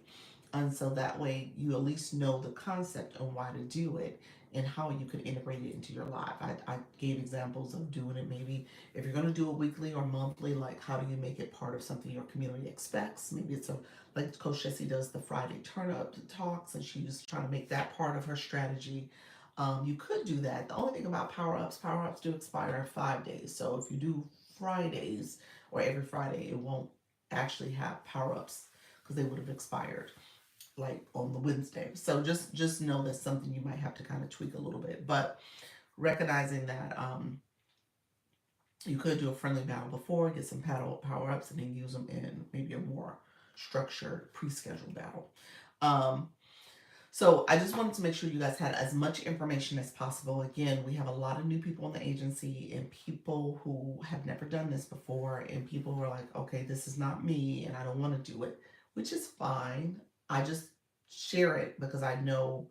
And so that way you at least know the concept and why to do it and how you can integrate it into your life. I gave examples of doing it maybe if you're going to do it weekly or monthly, like how do you make it part of something your community expects? Maybe it's like Coach Jessie does the Friday turn up talks and she's trying to make that part of her strategy. You could do that. The only thing about power ups do expire in 5 days. So if you do Fridays or every Friday, it won't actually have power ups because they would have expired like on the Wednesday. So just know that's something you might have to kind of tweak a little bit. But recognizing that you could do a friendly battle before, get some power ups, and then use them in maybe a more structured pre-scheduled battle. Um, so I just wanted to make sure you guys had as much information as possible. Again, we have a lot of new people in the agency and people who have never done this before, and people who are like, okay, this is not me and I don't want to do it, which is fine. I just share it because I know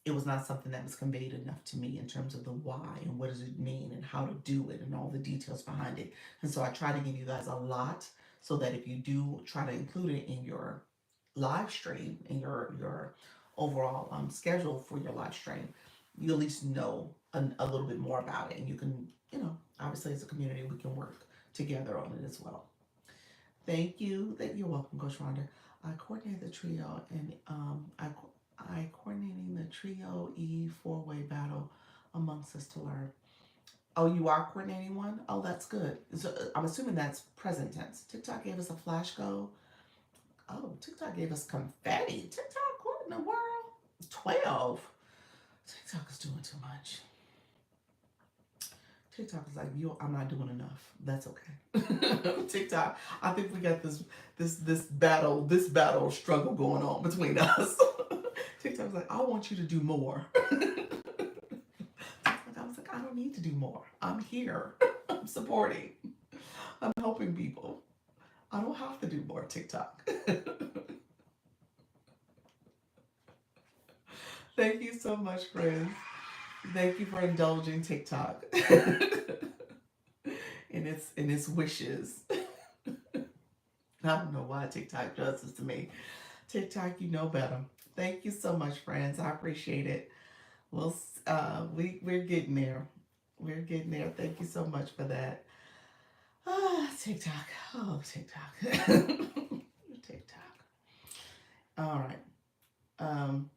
it was not something that was conveyed enough to me in terms of the why and what does it mean and how to do it and all the details behind it. And so I try to give you guys a lot so that if you do try to include it in your live stream and your overall schedule for your live stream, you at least know a little bit more about it, and you can, obviously as a community we can work together on it as well. Thank you. You're welcome, Coach Rhonda. I coordinated the trio, and I coordinating the trio E four-way battle amongst us to learn. Oh, you are coordinating one? Oh, that's good. So I'm assuming that's present tense. TikTok gave us a flash go. Oh, TikTok gave us confetti. TikTok, what in the world? 12. TikTok is doing too much. TikTok is like, I'm not doing enough. That's okay. TikTok, I think we got this battle struggle going on between us. TikTok's like, I want you to do more. I was like, I don't need to do more. I'm here. I'm supporting. I'm helping people. I don't have to do more TikTok. Thank you so much, friends. Thank you for indulging TikTok in its wishes. I don't know why TikTok does this to me. TikTok, you know better. Thank you so much, friends. I appreciate it. We're getting there. We're getting there. Thank you so much for that. Ah, TikTok. Oh, TikTok. TikTok. All right. Um,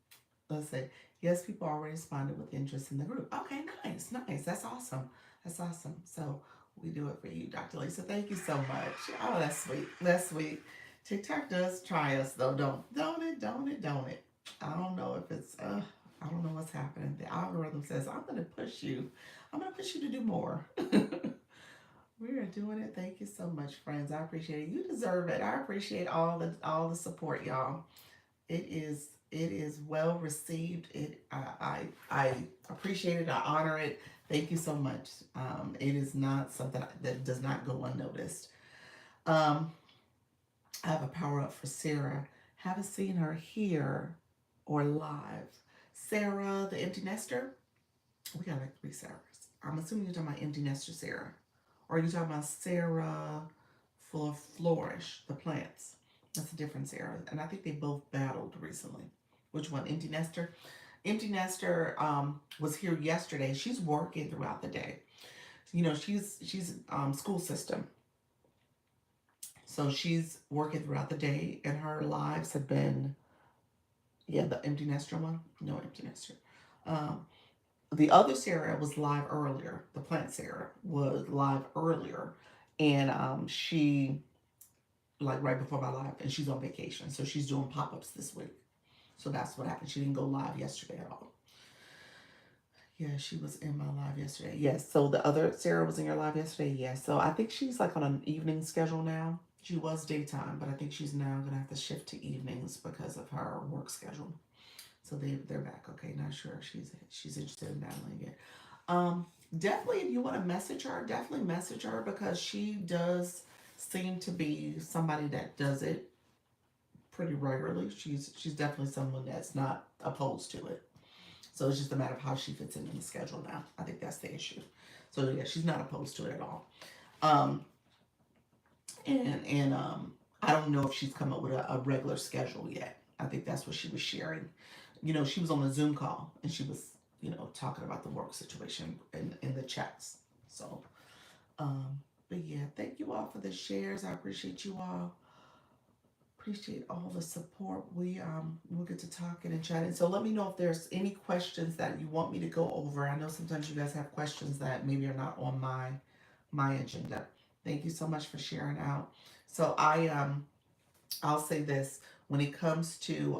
let's see. Yes, people already responded with interest in the group. Okay, nice, nice. That's awesome. That's awesome. So we do it for you, Dr. Lisa. Thank you so much. Oh, that's sweet. That's sweet. TikTok does try us though, don't it? I don't know if it's I don't know what's happening. The algorithm says I'm gonna push you. I'm gonna push you to do more. We are doing it. Thank you so much, friends. I appreciate it. You deserve it. I appreciate all the support, y'all. It is well received. I appreciate it. I honor it. Thank you so much. It is not something that does not go unnoticed. Um, I have a power up for Sarah. Haven't seen her here or live. Sarah, the empty nester. We got like three Sarahs. I'm assuming you're talking about empty nester Sarah, or are you talking about Sarah for flourish the plants? That's a different Sarah, and I think they both battled recently. Which one? Empty nester. Empty nester was here yesterday. She's working throughout the day. You know, she's school system, so she's working throughout the day, and her lives have been the empty nester one. No empty nester. Um, the other Sarah was live earlier. The plant Sarah was live earlier, and she like right before my live, and she's on vacation, so she's doing pop ups this week. So that's what happened. She didn't go live yesterday at all. Yeah, she was in my live yesterday. Yes. So the other Sarah was in your live yesterday. Yes. So I think she's like on an evening schedule now. She was daytime, but I think she's now gonna have to shift to evenings because of her work schedule. So they're back. Okay, not sure if she's interested in battling again. Definitely if you want to message her, definitely message her because she does seem to be somebody that does it pretty regularly. She's definitely someone that's not opposed to it. So it's just a matter of how she fits in the schedule now. I think that's the issue. So yeah, she's not opposed to it at all. Um, and I don't know if she's come up with a regular schedule yet. I think that's what she was sharing. You know, she was on a Zoom call and she was, talking about the work situation in the chats. So, but yeah, thank you all for the shares. I appreciate you all. Appreciate all the support. We'll get to talking and chatting. So let me know if there's any questions that you want me to go over. I know sometimes you guys have questions that maybe are not on my agenda. Thank you so much for sharing out. So I'll say this when it comes to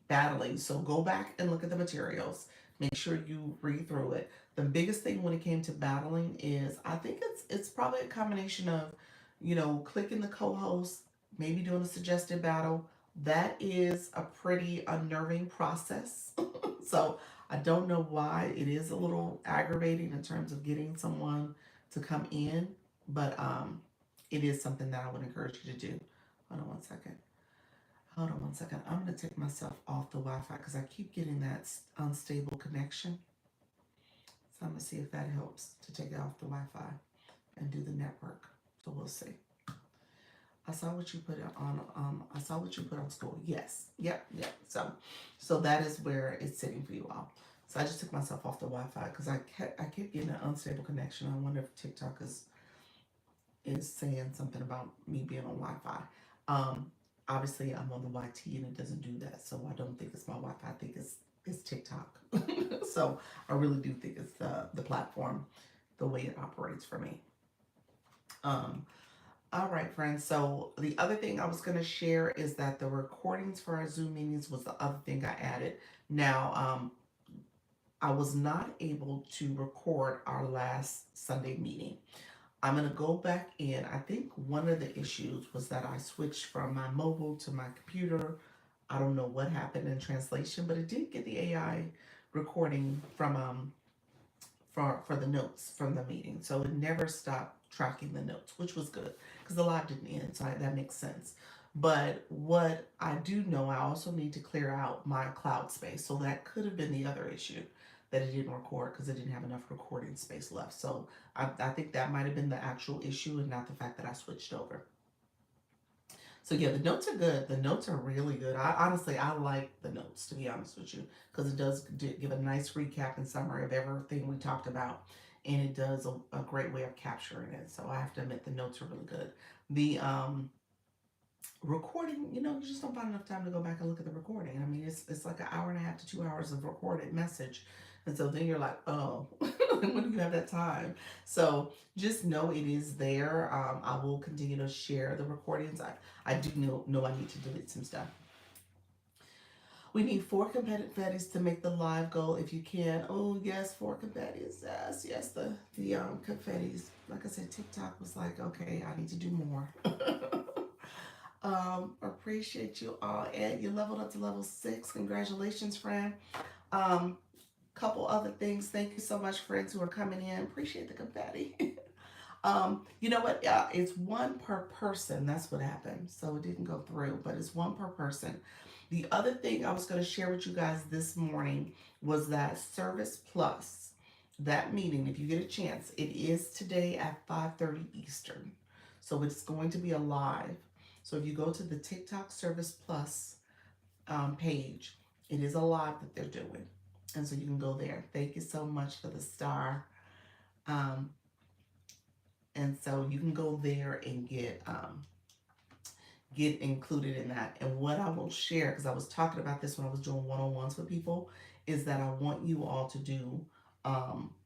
battling. So go back and look at the materials. Make sure you read through it. The biggest thing when it came to battling is I think it's probably a combination of, clicking the co-host, maybe doing a suggested battle. That is a pretty unnerving process. So I don't know why it is a little aggravating in terms of getting someone to come in, but it is something that I would encourage you to do. Hold on one second. Hold on one second. I'm going to take myself off the Wi-Fi because I keep getting that unstable connection. So I'm going to see if that helps to take it off the Wi-Fi and do the network. So we'll see. I saw what you put on. I saw what you put on school. Yes. Yep. Yep. So that is where it's sitting for you all. So I just took myself off the Wi-Fi because I kept getting an unstable connection. I wonder if TikTok is saying something about me being on Wi-Fi. Um, Obviously, I'm on the YT and it doesn't do that, so I don't think it's my Wi-Fi. I think it's TikTok. So I really do think it's the platform, the way it operates for me. Um, all right, friends. So the other thing I was going to share is that the recordings for our Zoom meetings was the other thing I added. Now, I was not able to record our last Sunday meeting. I'm going to go back in. I think one of the issues was that I switched from my mobile to my computer. I don't know what happened in translation, but it did get the AI recording from for the notes from the meeting. So it never stopped tracking the notes, which was good because the live didn't end. So that makes sense. But what I do know, I also need to clear out my cloud space. So that could have been the other issue, that it didn't record because it didn't have enough recording space left. So I think that might have been the actual issue and not the fact that I switched over. So yeah, the notes are good. The notes are really good. I honestly, I like the notes, to be honest with you, because it does give a nice recap and summary of everything we talked about, and it does a great way of capturing it. So I have to admit the notes are really good. The recording, you just don't find enough time to go back and look at the recording. I mean, it's like an hour and a half to 2 hours of recorded message. And so then you're like, oh, when do you have that time? So just know it is there. I will continue to share the recordings. I do know I need to delete some stuff. We need 4 confettis to make the live goal if you can. Oh yes, 4 confettis. Yes, yes, the confettis. Like I said, TikTok was like, okay, I need to do more. Appreciate you all. And you leveled up to level 6. Congratulations, friend. Um, Couple other things. Thank you so much, friends who are coming in. Appreciate the confetti. You know what? It's one per person. That's what happened. So it didn't go through, but it's one per person. The other thing I was going to share with you guys this morning was that Service Plus, that meeting, if you get a chance, it is today at 5:30 Eastern. So it's going to be a live. So if you go to the TikTok Service Plus page, it is a live that they're doing. And so you can go there. Thank you so much for the star. Um, and so you can go there and get included in that. And what I will share, because I was talking about this when I was doing one-on-ones with people, is that I want you all to do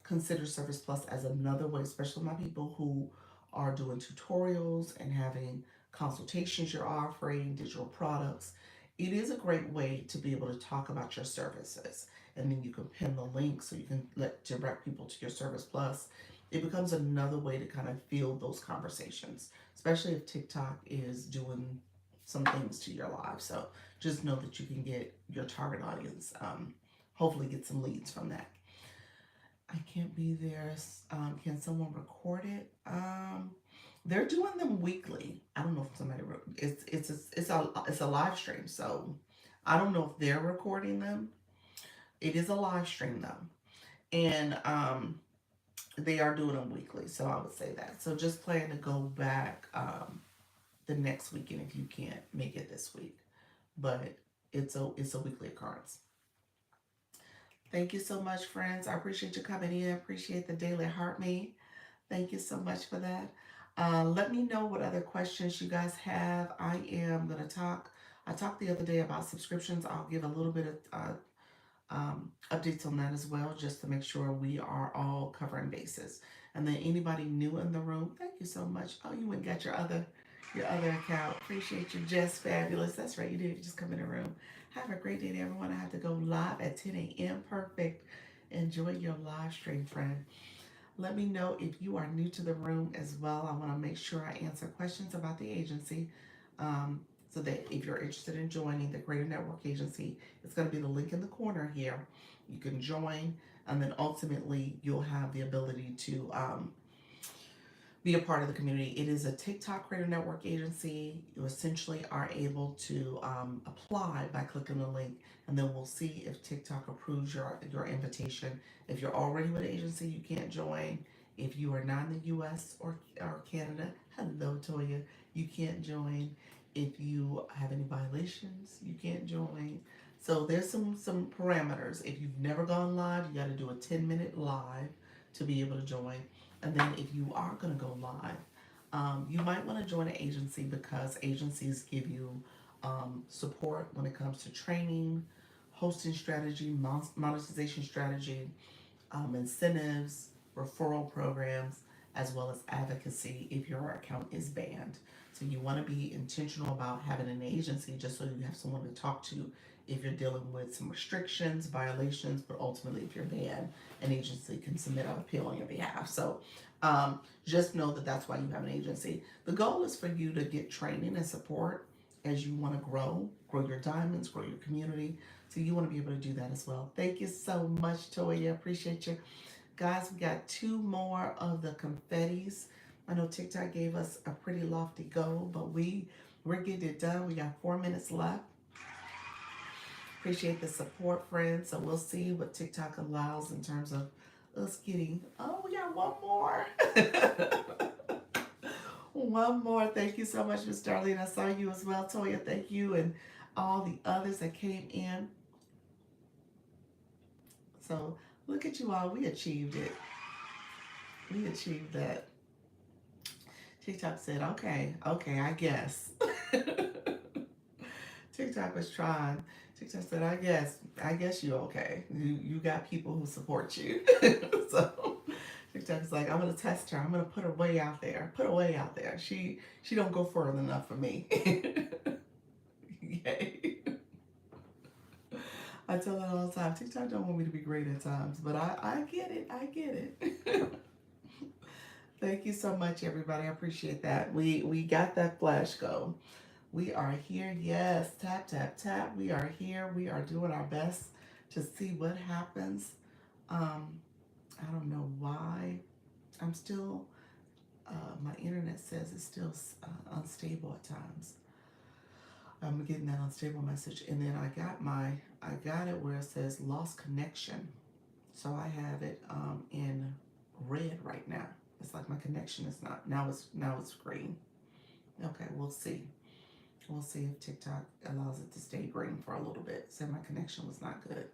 consider Service Plus as another way, especially my people who are doing tutorials and having consultations you're offering, digital products. It is a great way to be able to talk about your services. And then you can pin the link so you can direct people to your Service Plus. It becomes another way to kind of field those conversations, especially if TikTok is doing some things to your live. So just know that you can get your target audience, hopefully get some leads from that. I can't be there. Can someone record it? They're doing them weekly. I don't know if somebody wrote. It's a live stream, so I don't know if they're recording them. It is a live stream though, and they are doing them weekly. So I would say that. So just plan to go back the next weekend if you can't make it this week, but it's a weekly occurrence. Thank you so much, friends. I appreciate you coming in. Appreciate the daily heart me. Thank you so much for that. Let me know what other questions you guys have. I am going to talk. I talked the other day about subscriptions. I'll give a little bit of updates on that as well, just to make sure we are all covering bases. And then anybody new in the room, thank you so much. Oh, you went and got your other account. Appreciate you, Jess Fabulous. That's right, you did just come in the room. Have a great day to everyone. I have to go live at 10 a.m. Perfect. Enjoy your live stream, friend. Let me know if you are new to the room as well. I want to make sure I answer questions about the agency. So that if you're interested in joining the Greater Network Agency, it's going to be the link in the corner here. You can join, and then ultimately you'll have the ability to be a part of the community. It is a TikTok Creator Network agency. You essentially are able to apply by clicking the link, and then we'll see if TikTok approves your invitation. If you're already with an agency, you can't join. If you are not in the U.S. or Canada, hello Toya, you can't join. If you have any violations, you can't join. So there's some parameters. If you've never gone live, you got to do a 10-minute live to be able to join. And then if you are going to go live, you might want to join an agency because agencies give you support when it comes to training, hosting strategy, monetization strategy, incentives, referral programs, as well as advocacy if your account is banned. So you want to be intentional about having an agency just so you have someone to talk to if you're dealing with some restrictions, violations, but ultimately if you're banned, an agency can submit an appeal on your behalf. So just know that that's why you have an agency. The goal is for you to get training and support as you want to grow your diamonds, grow your community. So you want to be able to do that as well. Thank you so much, Toya. Appreciate you. Guys, we got 2 more of the confettis. I know TikTok gave us a pretty lofty goal, but we We're getting it done. We got 4 minutes left. Appreciate the support, friends. So we'll see what TikTok allows in terms of us getting. Oh, we got one more. One more. Thank you so much, Miss Darlene. I saw you as well, Toya. Thank you, and all the others that came in. So look at you all. We achieved it. We achieved that. TikTok said, okay, okay, I guess. TikTok was trying. TikTok said, I guess you okay. You got people who support you. So TikTok is like, I'm gonna test her. I'm gonna put her way out there. Put her way out there. She don't go further enough for me. Yay. I tell her all the time, TikTok don't want me to be great at times, but I get it. I get it. Thank you so much, everybody. I appreciate that. We got that flash go. We are here. Yes, tap, tap, tap. We are here. We are doing our best to see what happens. I don't know why. I'm still, my internet says it's still unstable at times. I'm getting that unstable message. And then I got it where it says lost connection. So I have it in red right now. It's like my connection is not, now it's green. Okay, we'll see. We'll see if TikTok allows it to stay green for a little bit. Said my connection was not good.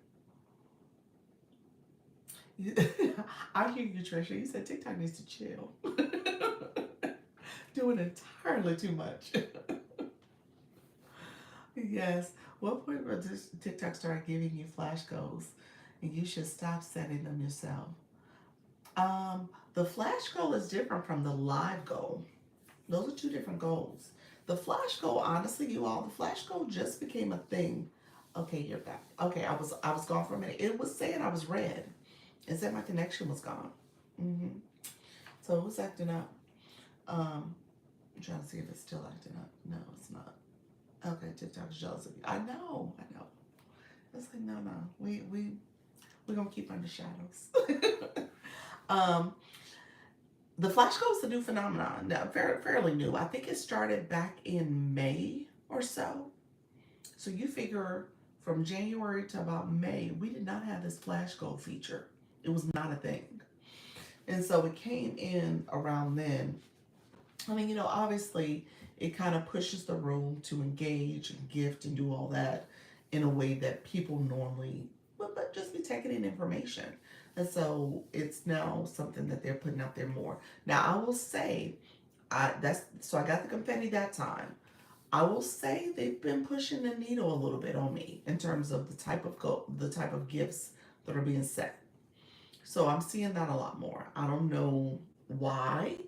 I hear you, Trisha. You said TikTok needs to chill. Doing entirely too much. Yes. What point will TikTok start giving you flash goals, and you should stop setting them yourself? The flash goal is different from the live goal. Those are two different goals. The flash goal, honestly, you all, the flash goal just became a thing. Okay, you're back. Okay, I was gone for a minute. It was saying I was red. It said my connection was gone. So it was acting up. I'm trying to see if it's still acting up. No, it's not. Okay, TikTok's jealous of you. I know. It's like no. We're gonna keep under shadows. The flash goal is a new phenomenon. Now, fairly new. I think it started back in May or so. So you figure from January to about May, we did not have this flash goal feature. It was not a thing. And so it came in around then. I mean, obviously it kind of pushes the room to engage and gift and do all that in a way that people normally would but just be taking in information. And so it's now something that they're putting out there more. Now I will say, I got the confetti that time. I will say they've been pushing the needle a little bit on me in terms of the type of gifts that are being set. So I'm seeing that a lot more. I don't know why.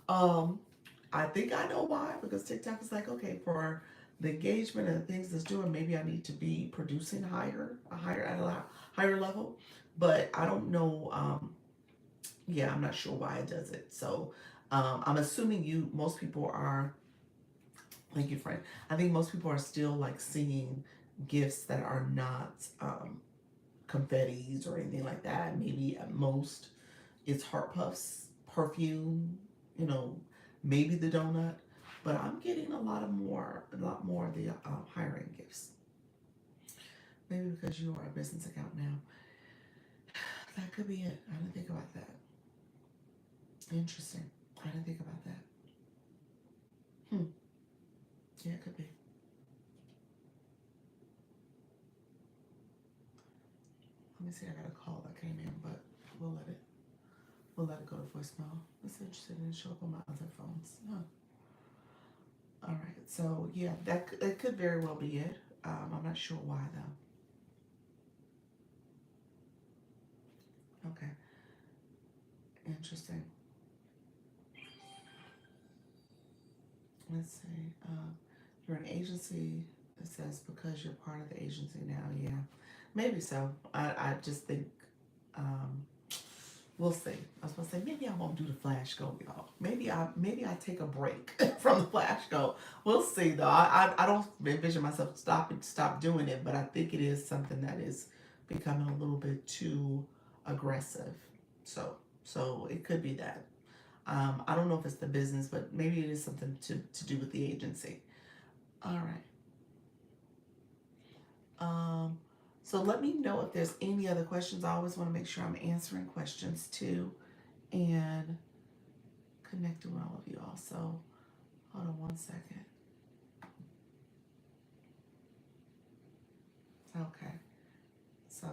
I think I know why, because TikTok is like, okay, for the engagement and the things it's doing, maybe I need to be producing at a higher level. But I don't know. Yeah, I'm not sure why it does it. So I'm assuming most people are. Thank you, friend. I think most people are still like seeing gifts that are not confettis or anything like that. Maybe at most it's heart puffs, perfume, maybe the donut. But I'm getting a lot more of the higher end gifts. Maybe because you are a business account now. That could be it. I didn't think about that. Interesting. I didn't think about that. Yeah, it could be. Let me see. I got a call that came in, but we'll let it go to voicemail. It's interesting. It didn't show up on my other phones. Huh. All right. So yeah, that could very well be it. I'm not sure why though. Okay. Interesting. Let's see. You're an agency. It says because you're part of the agency now. Yeah, maybe so. I just think we'll see. I was gonna say maybe I won't do the flash go, y'all. Maybe I take a break from the flash go. We'll see though. I don't envision myself stop doing it, but I think it is something that is becoming a little bit too aggressive. So it could be that. I don't know if it's the business, but maybe it is something to do with the agency. All right. So let me know if there's any other questions. I always want to make sure I'm answering questions too and connecting with all of you all. So hold on one second. Okay. So,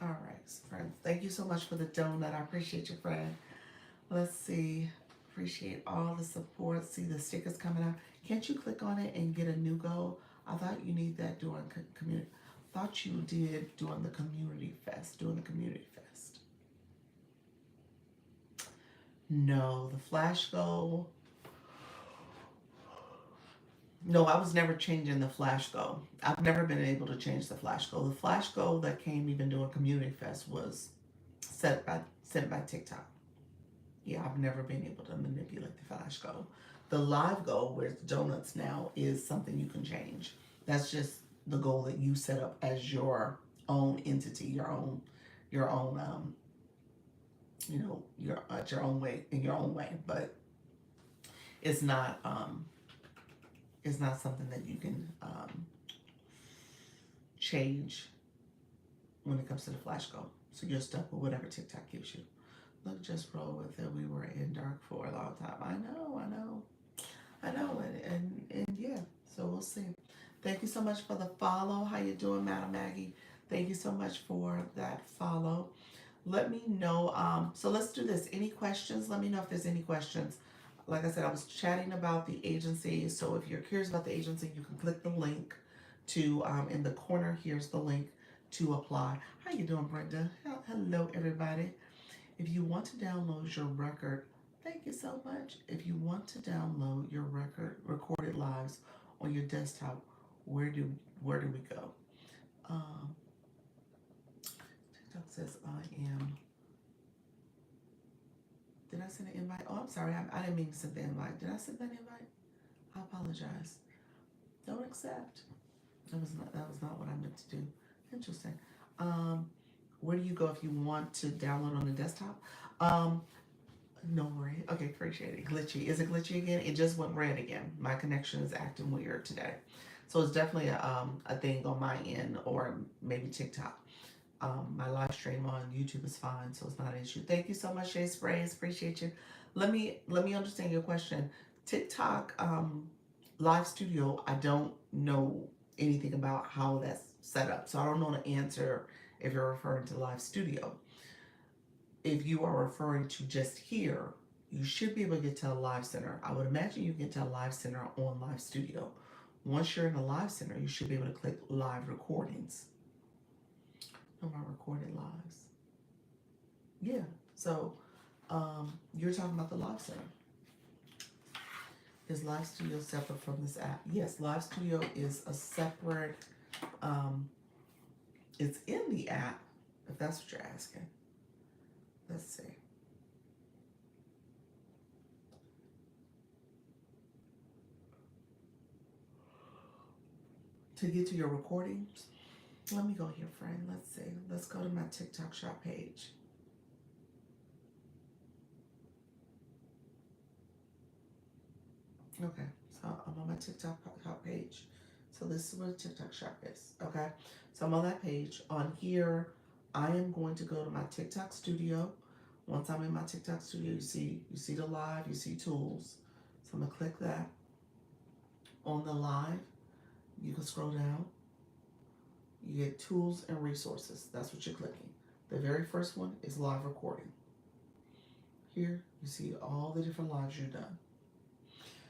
all right, friends. Thank you so much for the donut. I appreciate you, friend. Let's see. Appreciate all the support. See the stickers coming out. Can't you click on it and get a new goal? I thought you need that during community. Thought you did during the community fest. Doing the community fest. No, the flash goal. No, I was never changing the flash goal. I've never been able to change the flash goal. The flash goal that came even during community fest was sent by TikTok. Yeah, I've never been able to manipulate the flash goal. The live goal, where it's donuts now, is something you can change. That's just the goal that you set up as your own entity, your own, your at your own way, in your own way. But it's not, it's not something that you can change when it comes to the flash goal. So you're stuck with whatever TikTok gives you. Look, just roll with it. We were in dark for a long time. I know, and yeah. So we'll see. Thank you so much for the follow. How you doing, Madam Maggie? Thank you so much for that follow. Let me know. So let's do this. Any questions? Let me know if there's any questions. Like I said, I was chatting about the agency. So if you're curious about the agency, you can click the link to in the corner. Here's the link to apply. How you doing, Brenda? Hello, everybody. If you want to download your record, thank you so much. If you want to download your record recorded lives on your desktop, where do we go? Um, TikTok says I am. Did I send an invite? Oh, I'm sorry. I didn't mean to send the invite. Did I send that invite? I apologize. Don't accept. That was not what I meant to do. Interesting. Um, where do you go if you want to download on the desktop? Um, No worry. Okay, appreciate it. Glitchy. Is it glitchy again? It just went red again. My connection is acting weird today. So it's definitely a thing on my end or maybe TikTok. My live stream on YouTube is fine, so it's not an issue. Thank you so much, Shay Sprays. Appreciate you. Let me understand your question. TikTok live studio, I don't know anything about how that's set up. So I don't know the answer if you're referring to live studio. If you are referring to just here, you should be able to get to a live center. I would imagine you get to a live center on Live Studio. Once you're in a live center, you should be able to click live recordings. No more recorded lives. Yeah. So you're talking about the live center. Is Live Studio separate from this app? Yes, Live Studio is a separate, it's in the app, if that's what you're asking. Let's see. To get to your recordings, let me go here, friend. Let's see. Let's go to my TikTok shop page. Okay, so I'm on my TikTok shop page. So this is where the TikTok shop is. Okay, so I'm on that page. On here, I am going to go to my TikTok studio. Once I'm in my TikTok studio, you see the live, you see tools. So I'm gonna click that. On the live, you can scroll down. You get tools and resources. That's what you're clicking. The very first one is live recording. Here, you see all the different lives you've done.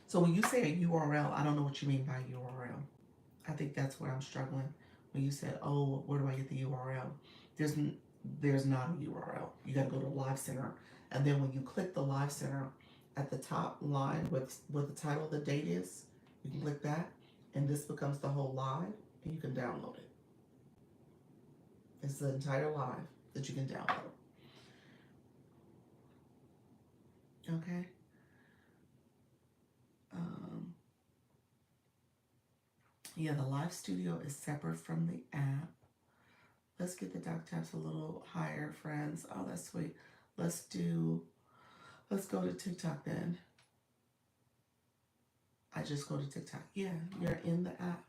So when you say a URL, I don't know what you mean by URL. I think that's where I'm struggling. When you said, oh, where do I get the URL? There's not a URL. You got to go to Live Center. And then when you click the Live Center, at the top line with the title of the date is, you can click that, and this becomes the whole live, and you can download it. It's the entire live that you can download. Okay. Yeah, the live studio is separate from the app. Let's get the doc tabs a little higher, friends. Oh, that's sweet. Let's do. Let's go to TikTok then. I just go to TikTok. Yeah, you're in the app.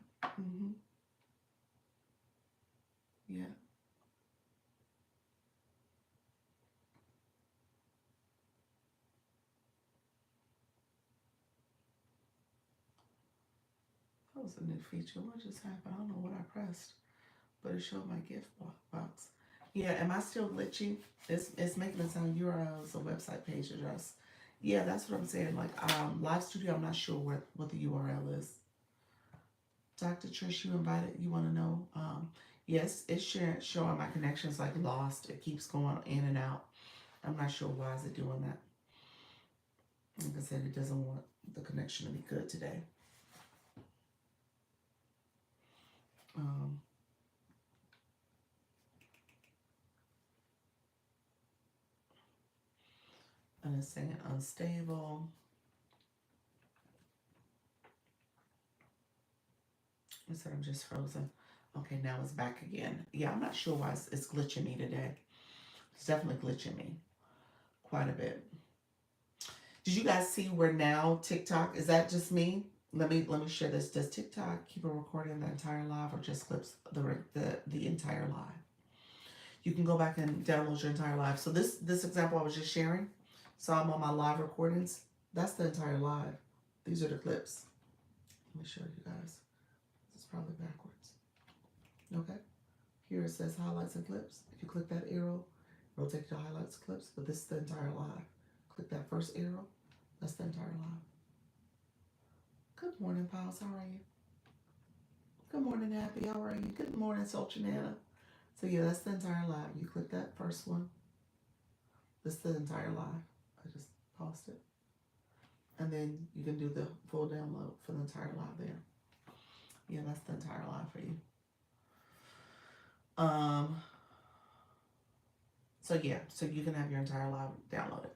Yeah, that was a new feature. What just happened? I don't know what I pressed, but it showed my gift box. Yeah, am I still glitching? It's making it sound URLs a website page address. Yeah, that's what I'm saying. Like live studio, I'm not sure what the URL is. Dr. Trish, you invited. You want to know? Yes, it's showing my connections like lost. It keeps going in and out. I'm not sure why is it doing that. Like I said, it doesn't want the connection to be good today. Um, and it's saying unstable. It said I'm just frozen. Okay, now it's back again. Yeah, I'm not sure why it's glitching me today. It's definitely glitching me quite a bit. Did you guys see where now TikTok, is that just me? Let me share this. Does TikTok keep a recording of the entire live or just clips the entire live? You can go back and download your entire live. So this example I was just sharing, so I'm on my live recordings. That's the entire live. These are the clips. Let me show you guys. This is probably backwards. Okay. Here it says highlights and clips. If you click that arrow, rotate to highlights clips. But this is the entire live. Click that first arrow. That's the entire live. Good morning, Pals. How are you? Good morning, Happy. How are you? Good morning, Sultanana. So yeah, that's the entire live. You click that first one. This is the entire live. I just paused it. And then you can do the full download for the entire live there. Yeah, that's the entire live for you. Um, so yeah, so you can have your entire live downloaded.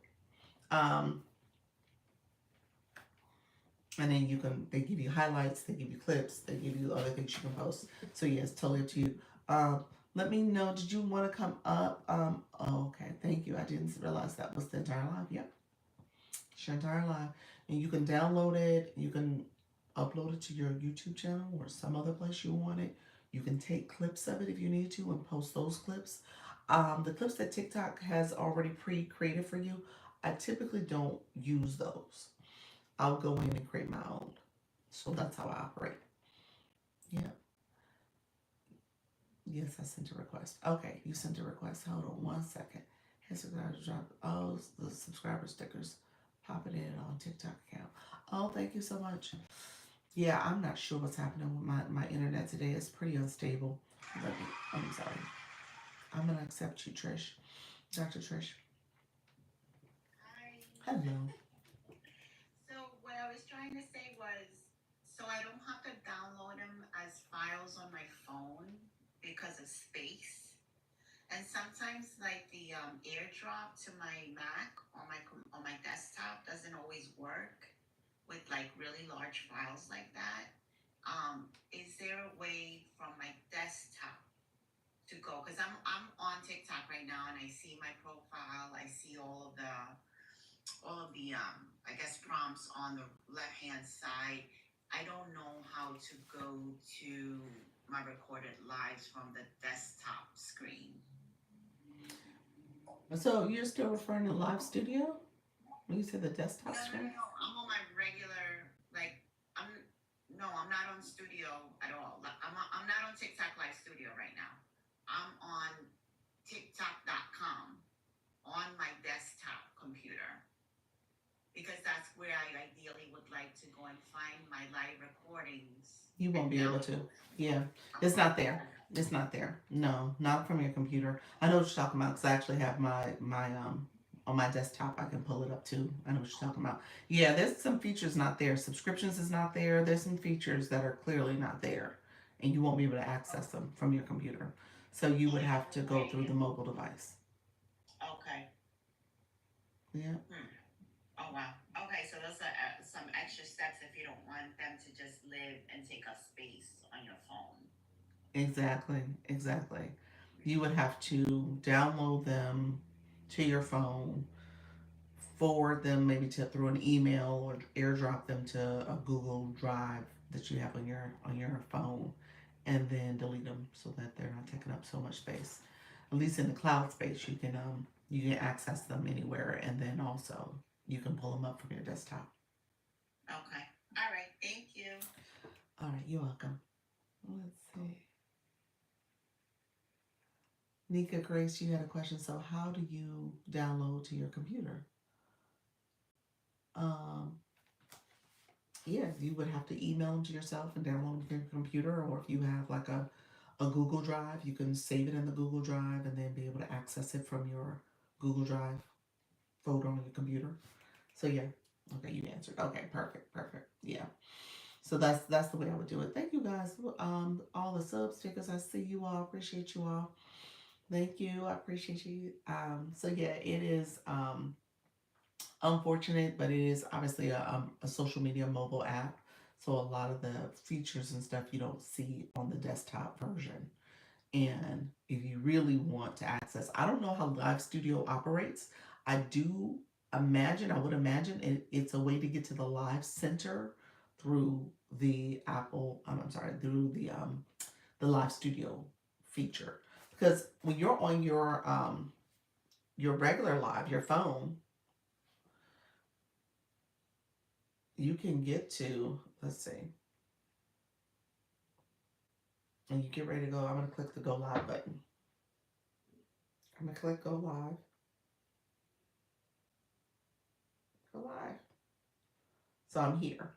Um, and then they give you highlights, they give you clips, they give you other things you can post. So yeah, it's totally up to you. Um, Let me know, did you want to come up? Oh, okay, thank you. I didn't realize that was the entire live. Yep, it's your entire live. And you can download it, you can upload it to your YouTube channel or some other place you want it. You can take clips of it if you need to and post those clips. The clips that TikTok has already pre-created for you, I typically don't use those. I'll go in and create my own. So that's how I operate. Yeah. Yes, I sent a request. Okay, you sent a request. Hold on one second. Hit subscribe to drop. Oh, the subscriber stickers popping in on TikTok account. Oh, thank you so much. Yeah, I'm not sure what's happening with my internet today. It's pretty unstable. I'm sorry. I'm gonna accept you, Trish. Dr. Trish. Hello. So what I was trying to say was, so I don't have to download them as files on my phone because of space. And sometimes, like the AirDrop to my Mac on my desktop doesn't always work with like really large files like that. Is there a way from my desktop to go? Because I'm on TikTok right now and I see my profile. I see all of the I guess prompts on the left hand side. I don't know how to go to my recorded lives from the desktop screen. So you're still referring to live studio? When you said the No, desktop no, no, screen? no. I'm on my regular like I'm no, I'm not on studio at all. I'm not on TikTok Live Studio right now. I'm on TikTok.com on my desktop computer because that's where I ideally would like to go and find my live recordings You and won't be able to. download. Yeah, it's Okay. not there. It's not there. No, not from your computer. I know what you're talking about because I actually have my on my desktop. I can pull it up too. I know what you're talking about. Yeah, there's some features not there. Subscriptions is not there. There's some features that are clearly not there, and you won't be able to access them from your computer. So you would Is have there to a go through way? the mobile device. Okay. Yeah, Hmm. Oh wow. Okay, so those are some extra steps if you don't want them to just live and take up space on your phone. exactly, exactly. You would have to download them. to your phone, forward them maybe to through an email or airdrop them to a Google Drive that you have on your phone, and then delete them so that they're not taking up so much space. At least in the cloud space, you can access them anywhere, and then also you can pull them up from your desktop. Okay. All right. Thank you. All right, you're welcome. Let's see. Nika Grace, you had a question. So, how do you download to your computer? Um, yeah, you would have to email them to yourself and download them to your computer, or if you have like a Google Drive, you can save it in the Google Drive and then be able to access it from your Google Drive folder on your computer. So yeah, okay, you answered. Okay, perfect, perfect. Yeah. So that's the way I would do it. Thank you guys. All the sub stickers. I see you all. Appreciate you all. Thank you. I appreciate you. So yeah, it is unfortunate, but it is obviously a social media mobile app. So a lot of the features and stuff you don't see on the desktop version. And if you really want to access, I don't know how Live Studio operates. I do I would imagine it's a way to get to the Live Center through the I'm sorry, through the Live Studio feature. Because when you're on your regular live, your phone, you can get to, let's see, and you get ready to go. I'm gonna click the go live button. I'm gonna click go live. Go live. So I'm here.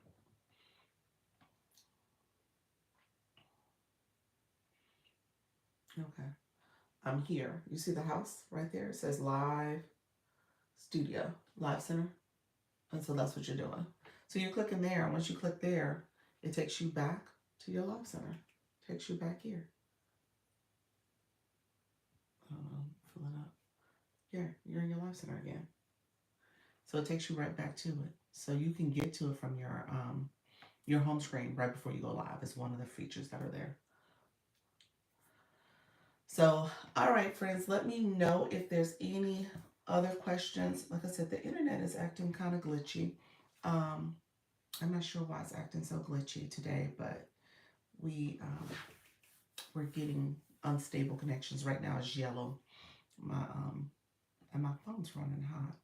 Okay. I'm here. You see the house right there? It says live studio, live center. And so that's what you're doing. So you're clicking there. And once you click there, it takes you back to your live center. It takes you back here. I don't know, fill it up. Yeah, you're in your live center again. So it takes you right back to it. So you can get to it from your home screen right before you go live. It's one of the features that are there. So, all right, friends, let me know if there's any other questions. Like I said, the internet is acting kind of glitchy. Um, I'm not sure why it's acting so glitchy today, but we're getting unstable connections right now. It's yellow. My and my phone's running hot,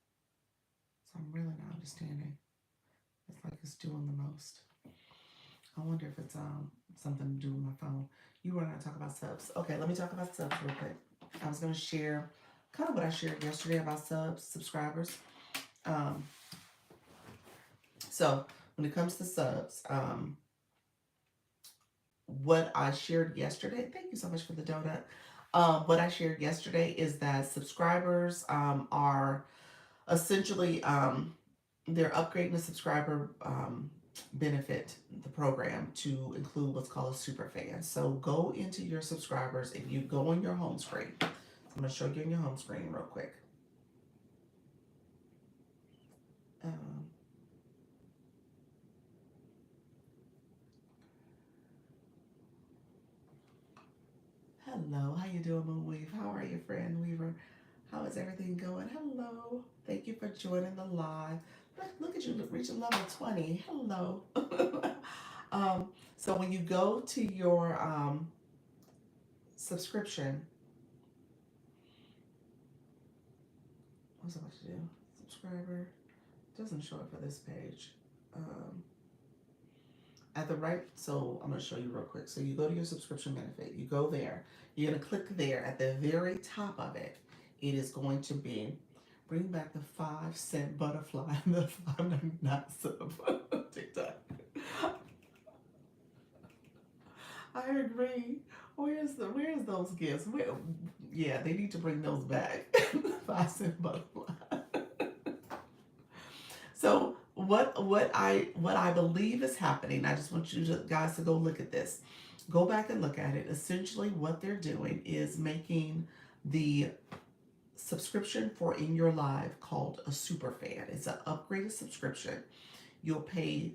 so I'm really not understanding. It's like it's doing the most. I wonder if it's something to do with my phone. You were going to talk about subs. Okay, let me talk about subs real quick. I was going to share kind of what I shared yesterday about subscribers. Um, so when it comes to subs, what I shared yesterday. Thank you so much for the donut. What I shared yesterday is that subscribers are essentially they're upgrading the subscriber benefit, the program, to include what's called a super fan. So go into your subscribers. If you go on your home screen, I'm going to show you on your home screen real quick. Um, Hello, how you doing, Moonweave? How are you, friend Weaver? How is everything going? Hello. Thank you for joining the live. Look at you reaching level 20. Hello. So when you go to your subscription, what's I about to do? Subscriber. Doesn't show up for this page. Um, at the right, so I'm going to show you real quick. So you go to your subscription benefit. You go there. You're going to click there. At the very top of it, it is going to be bring back the 5 cent butterfly and the 5.99 sub TikTok. I agree. Where's those gifts? Yeah, they need to bring those back. 5 cent butterfly. So what I believe is happening, I just want guys to go look at this. Go back and look at it. Essentially what they're doing is making the subscription for In Your Live called a super fan. It's an upgraded subscription. You'll pay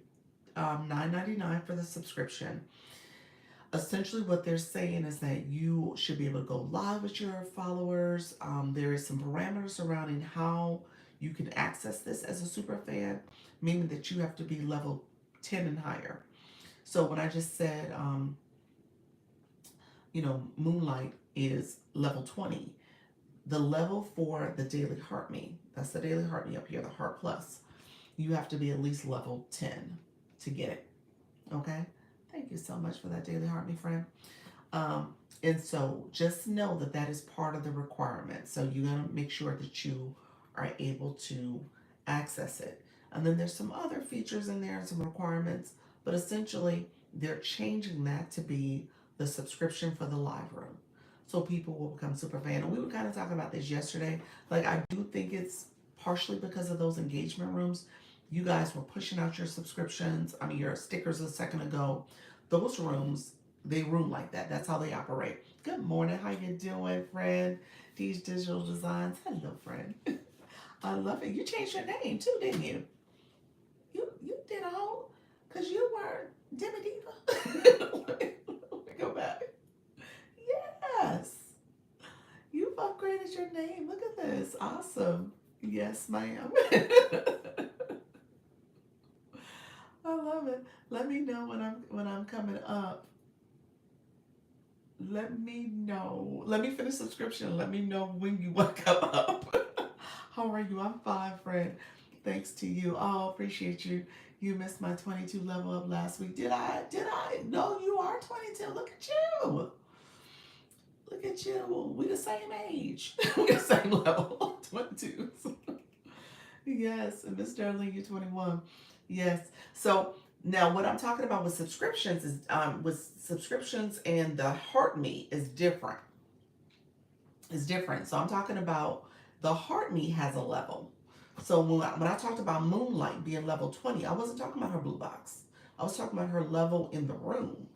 $9.99 for the subscription. Essentially, what they're saying is that you should be able to go live with your followers. There is some parameters surrounding how you can access this as a super fan, meaning that you have to be level 10 and higher. So when I just said, Moonlight is level 20, the level for the Daily Heart Me, that's the Daily Heart Me up here, the Heart Plus, you have to be at least level 10 to get it. Okay? Thank you so much for that, Daily Heart Me friend. And so just know that that is part of the requirement. So you're going to make sure that you are able to access it. And then there's some other features in there and some requirements, but essentially they're changing that to be the subscription for the live room. So people will become super fan. And we were kind of talking about this yesterday. Like, I do think it's partially because of those engagement rooms. You guys were pushing out your subscriptions, I mean, your stickers a second ago. Those rooms, they room like that. That's how they operate. Good morning. How you doing, friend? These digital designs. Hello, friend. I love it. You changed your name too, didn't you? You did a whole, cause you were Demi Diva. Let me go back. Yes, you've upgraded your name. Look at this. Awesome. Yes, ma'am. I love it. Let me know when I'm coming up. Let me know. Let me finish subscription. Let me know when you want to come up. How are you? I'm fine, friend. Thanks to you. Oh, appreciate you. You missed my 22 level up last week. Did I? Did I? No, you are 22. Look at you. Look at you. We the same age. We the same level. 22. Yes, and Miss Darling, you're 21. Yes. So now what I'm talking about with subscriptions is with subscriptions and the heart meat is different. Is different. So I'm talking about the heart meat has a level. So when I talked about Moonlight being level 20, I wasn't talking about her blue box. I was talking about her level in the room.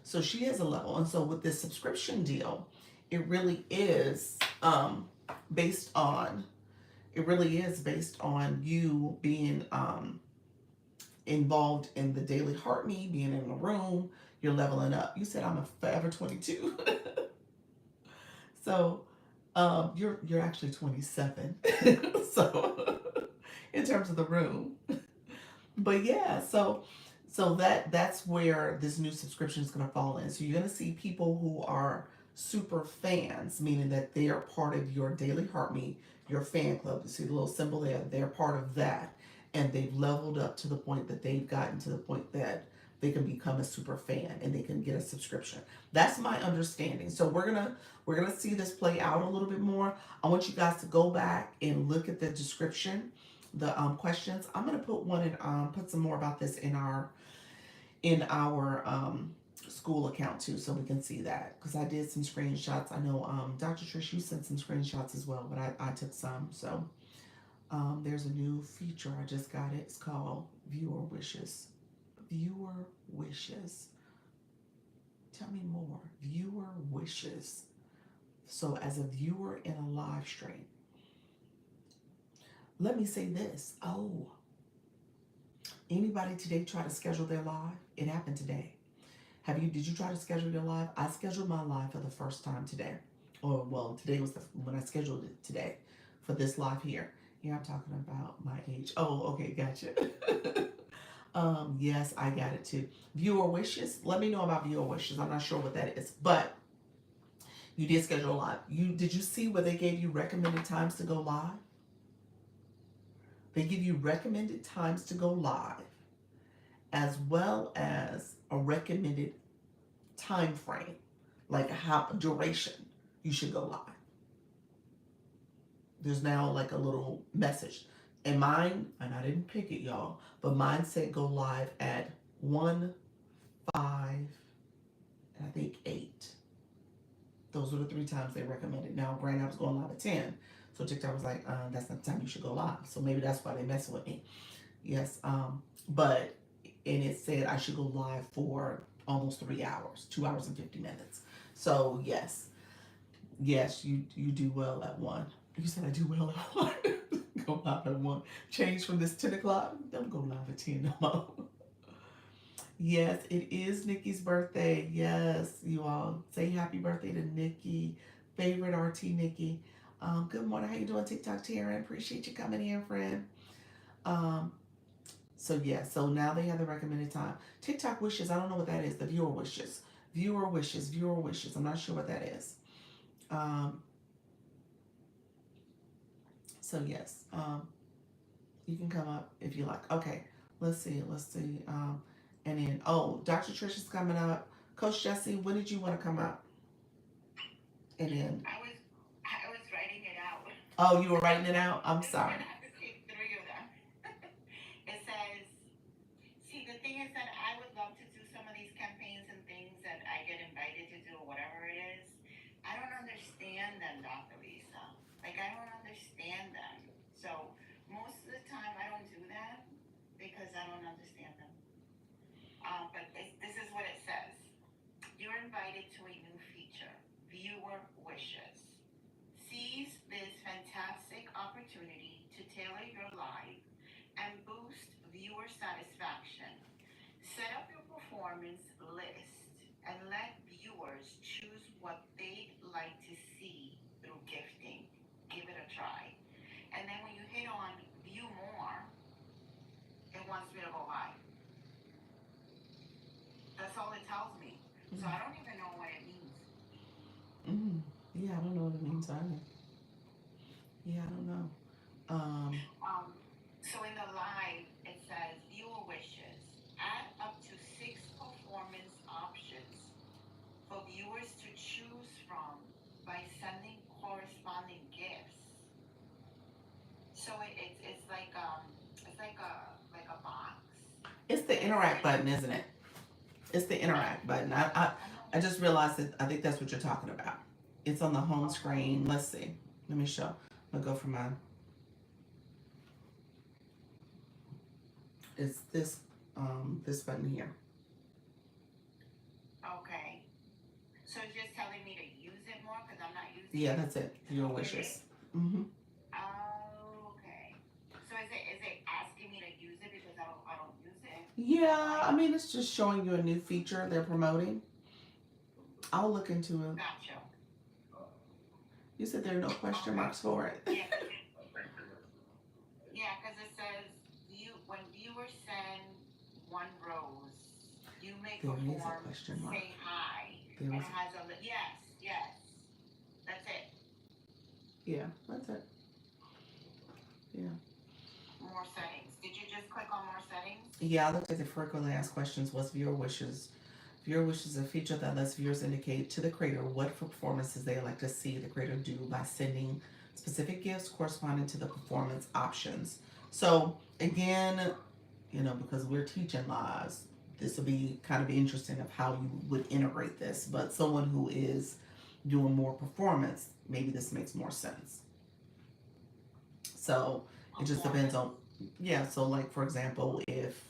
So she has a level. And so with this subscription deal, it really is based on you being involved in the daily heart me, being in the room, you're leveling up. You said I'm a forever 22. So you're actually 27. So in terms of the room. But yeah, so that's where this new subscription is going to fall in. So you're going to see people who are super fans, meaning that they are part of your daily heart me, your fan club. You see the little symbol there. They're part of that, and they've leveled up to the point that they've gotten to the point that they can become a super fan and they can get a subscription. That's my understanding. So we're gonna see this play out a little bit more. I want you guys to go back and look at the description, the questions. I'm gonna put one in, put some more about this in our school account too, so we can see that, because I did some screenshots. I know Dr. Trish, you sent some screenshots as well, but I took some. So there's a new feature. I just got it. It's called Viewer Wishes. Viewer Wishes. Tell me more. Viewer Wishes. So as a viewer in a live stream, let me say this. Oh, anybody today try to schedule their live? It happened today. Did you try to schedule your live? I scheduled my live for the first time today. Or well, today was when I scheduled it today for this live here. Yeah, I'm talking about my age. Oh, okay, gotcha. Yes, I got it too. Viewer wishes. Let me know about viewer wishes. I'm not sure what that is, but you did schedule a live. Did you see where they gave you recommended times to go live? They give you recommended times to go live, as well as a recommended time frame, like how duration you should go live. There's now like a little message. And mine, and I didn't pick it, y'all, but mine said go live at 1, 5, and I think 8. Those were the 3 times they recommended. Now, granted, I was going live at 10. So TikTok was like, that's not the time you should go live. So maybe that's why they messing with me. Yes. But, and it said I should go live for almost 3 hours, 2 hours and 50 minutes. So yes, you do well at 1. You said I do well at 1. Go live at 1. Change from this 10 o'clock. Don't go live at 10 no more. Yes, it is Nikki's birthday. Yes, you all say happy birthday to Nikki, favorite RT Nikki. Good morning. How you doing, TikTok Taryn? Appreciate you coming in, friend. Um, so yeah, so now they have the recommended time. TikTok wishes. I don't know what that is. The viewer wishes. Viewer wishes. Viewer wishes. I'm not sure what that is. Um, so yes. You can come up if you like. Okay, let's see. Let's see. And then, oh, Dr. Trish is coming up. Coach Jesse, when did you want to come up? And then, I was writing it out. oh, you were writing it out? I'm sorry. I have to take three of them. It says, see, the thing is that I would love to do some of these campaigns and things that I get invited to do, whatever it is. I don't understand them, Dr. Lisa. Like, I don't understand them. So, most of the time, I don't do them because I don't understand them. But this is what it says. You're invited to a new feature, viewer wishes. Seize this fantastic opportunity to tailor your live and boost viewer satisfaction. Set up your performance list and let viewers choose what they'd like to see through gifting. Give it a try. And then when you hit on view more, it wants me to go live. That's all it tells me. So I don't even know what it means. Mm, yeah, I don't know what it means either. Yeah, I don't know. Um, So in the live, it says viewer wishes. Add up to 6 performance options for viewers to choose from by sending corresponding gifts. So it's like a box. it's the interact button, isn't it? It's the interact button. I just realized that I think that's what you're talking about. It's on the home screen. Let's see. Let me show. I'll go for mine. It's this button here. Okay. So it's just telling me to use it more because I'm not using Yeah, it. that's it. Your wishes. Mm-hmm. Oh, okay. So is it asking me to use it because I don't use it? Yeah, I mean it's just showing you a new feature they're promoting. I'll look into it. Gotcha. You said there are no question Okay. marks for it. Yeah. Yeah, because it says when viewers send one rose, you may There is a perform question mark. say hi, There and is. it has yes, yes, that's it. Yeah, that's it. Yeah. More settings. Did you just click on more settings? Yeah, I looked at the frequently asked questions. What's viewer wishes? Viewer wishes is a feature that lets viewers indicate to the creator what performances they like to see the creator do by sending specific gifts corresponding to the performance options. So again, because we're teaching lives, this will be kind of interesting of how you would integrate this. But someone who is doing more performance, maybe this makes more sense. So it just depends on, yeah. So like for example, if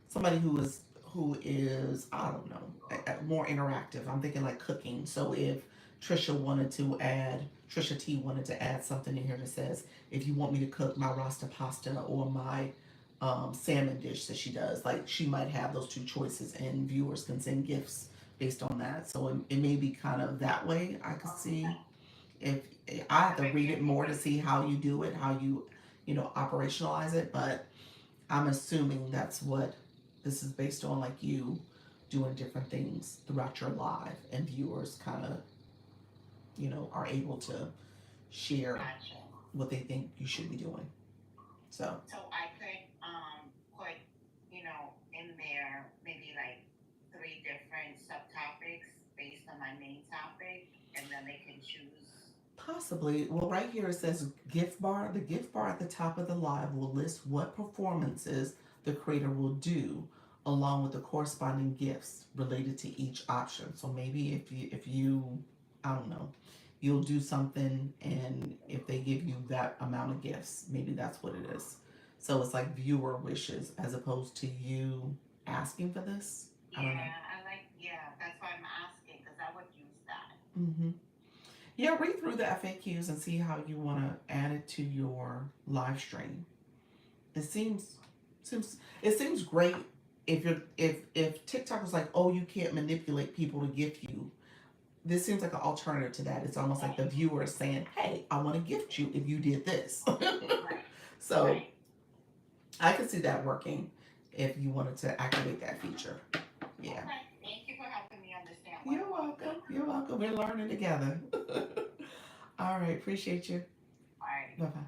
somebody who is I don't know more interactive, I'm thinking like cooking. So if Trisha T wanted to add something in here that says, if you want me to cook my rasta pasta or my salmon dish that she does, like she might have those two choices, and viewers can send gifts based on that. So it may be kind of that way. I could see if I have to read it more to see how you do it, how you operationalize it, but I'm assuming that's what this is based on, like you doing different things throughout your live, and viewers kind of are able to share Gotcha. what they think you should be doing. So I could put in there maybe like 3 different subtopics based on my main topic, and then they can choose. Possibly. Well, right here it says gift bar. The gift bar at the top of the live will list what performances the creator will do, along with the corresponding gifts related to each option. So maybe if you I don't know, you'll do something, and if they give you that amount of gifts, maybe that's what it is. So it's like viewer wishes as opposed to you asking for this. I don't know. Yeah, that's why I'm asking because I would use that. Mm-hmm. Yeah, read through the FAQs and see how you want to add it to your live stream. It seems great. if TikTok was like, oh, you can't manipulate people to gift you, this seems like an alternative to that. It's almost like the viewer is saying, hey, I want to gift you if you did this. Right. So Right. I could see that working if you wanted to activate that feature. Yeah. Okay. Thank you for helping me understand what You're it was. welcome. You're welcome. We're learning together. All right. Appreciate you. All right. Bye bye.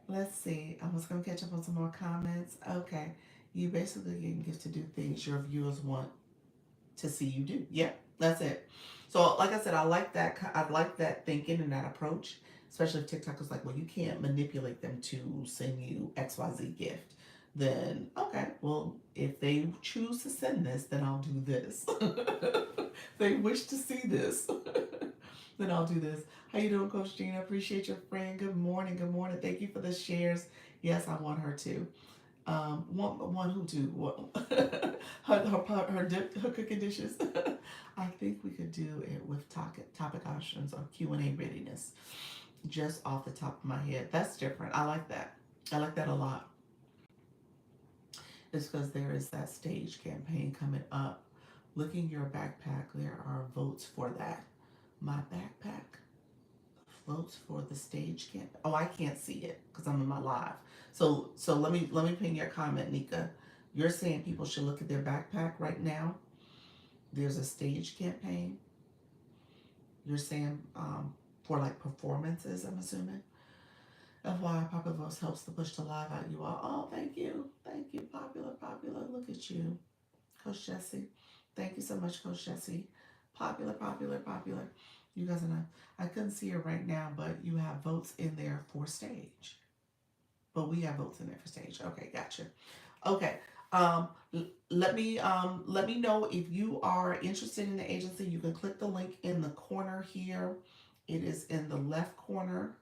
Let's see. I was going to catch up on some more comments. Okay. You basically get gifts to do things your viewers want to see you do. Yeah, that's it. So, like I said, I like that. I like that thinking and that approach, especially if TikTok is like, well, you can't manipulate them to send you XYZ gift. Then, okay, well, if they choose to send this, then I'll do this. If they wish to see this, then I'll do this. How you doing, Coach Gina? Appreciate your friend. Good morning. Good morning. Thank you for the shares. Yes, I want her to. One who do what her cooking dishes. I think we could do it with topic options or Q&A readiness, just off the top of my head. That's different. I like that. I like that a lot. It's because there is that stage campaign coming up. Looking your backpack, there are votes for that. My backpack votes for the stage camp. Oh, I can't see it because I'm in my live. So let me ping your comment, Nika. You're saying people should look at their backpack right now. There's a stage campaign. You're saying for like performances, I'm assuming. FYI, Popular Voice helps to push the live out, you all. Oh, thank you, Popular. Look at you, Coach Jesse. Thank you so much, Coach Jesse. Popular. You guys are not. I couldn't see it right now, but you have votes in there for stage. But we have votes in there for stage. Okay, gotcha. Okay. Um, let me know if you are interested in the agency. You can click the link in the corner here. It is in the left corner.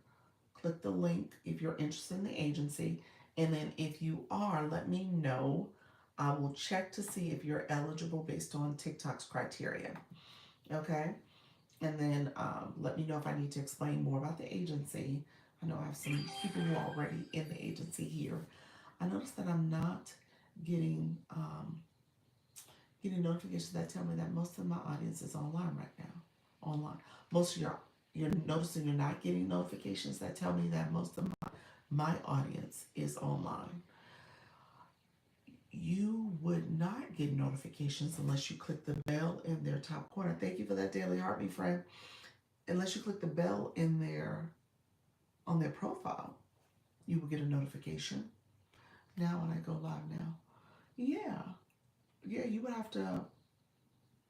Click the link if you're interested in the agency. And then if you are, let me know. I will check to see if you're eligible based on TikTok's criteria. Okay. And then let me know if I need to explain more about the agency. I know I have some people who are already in the agency here. I noticed that I'm not getting getting notifications that tell me that most of my audience is online right now. Online. Most of you're noticing you're not getting notifications that tell me that most of my audience is online. You would not get notifications unless you click the bell in their top corner. Thank you for that daily heart, my friend. Unless you click the bell in their on their profile, you will get a notification. Now when I go live now. Yeah. Yeah, you would have to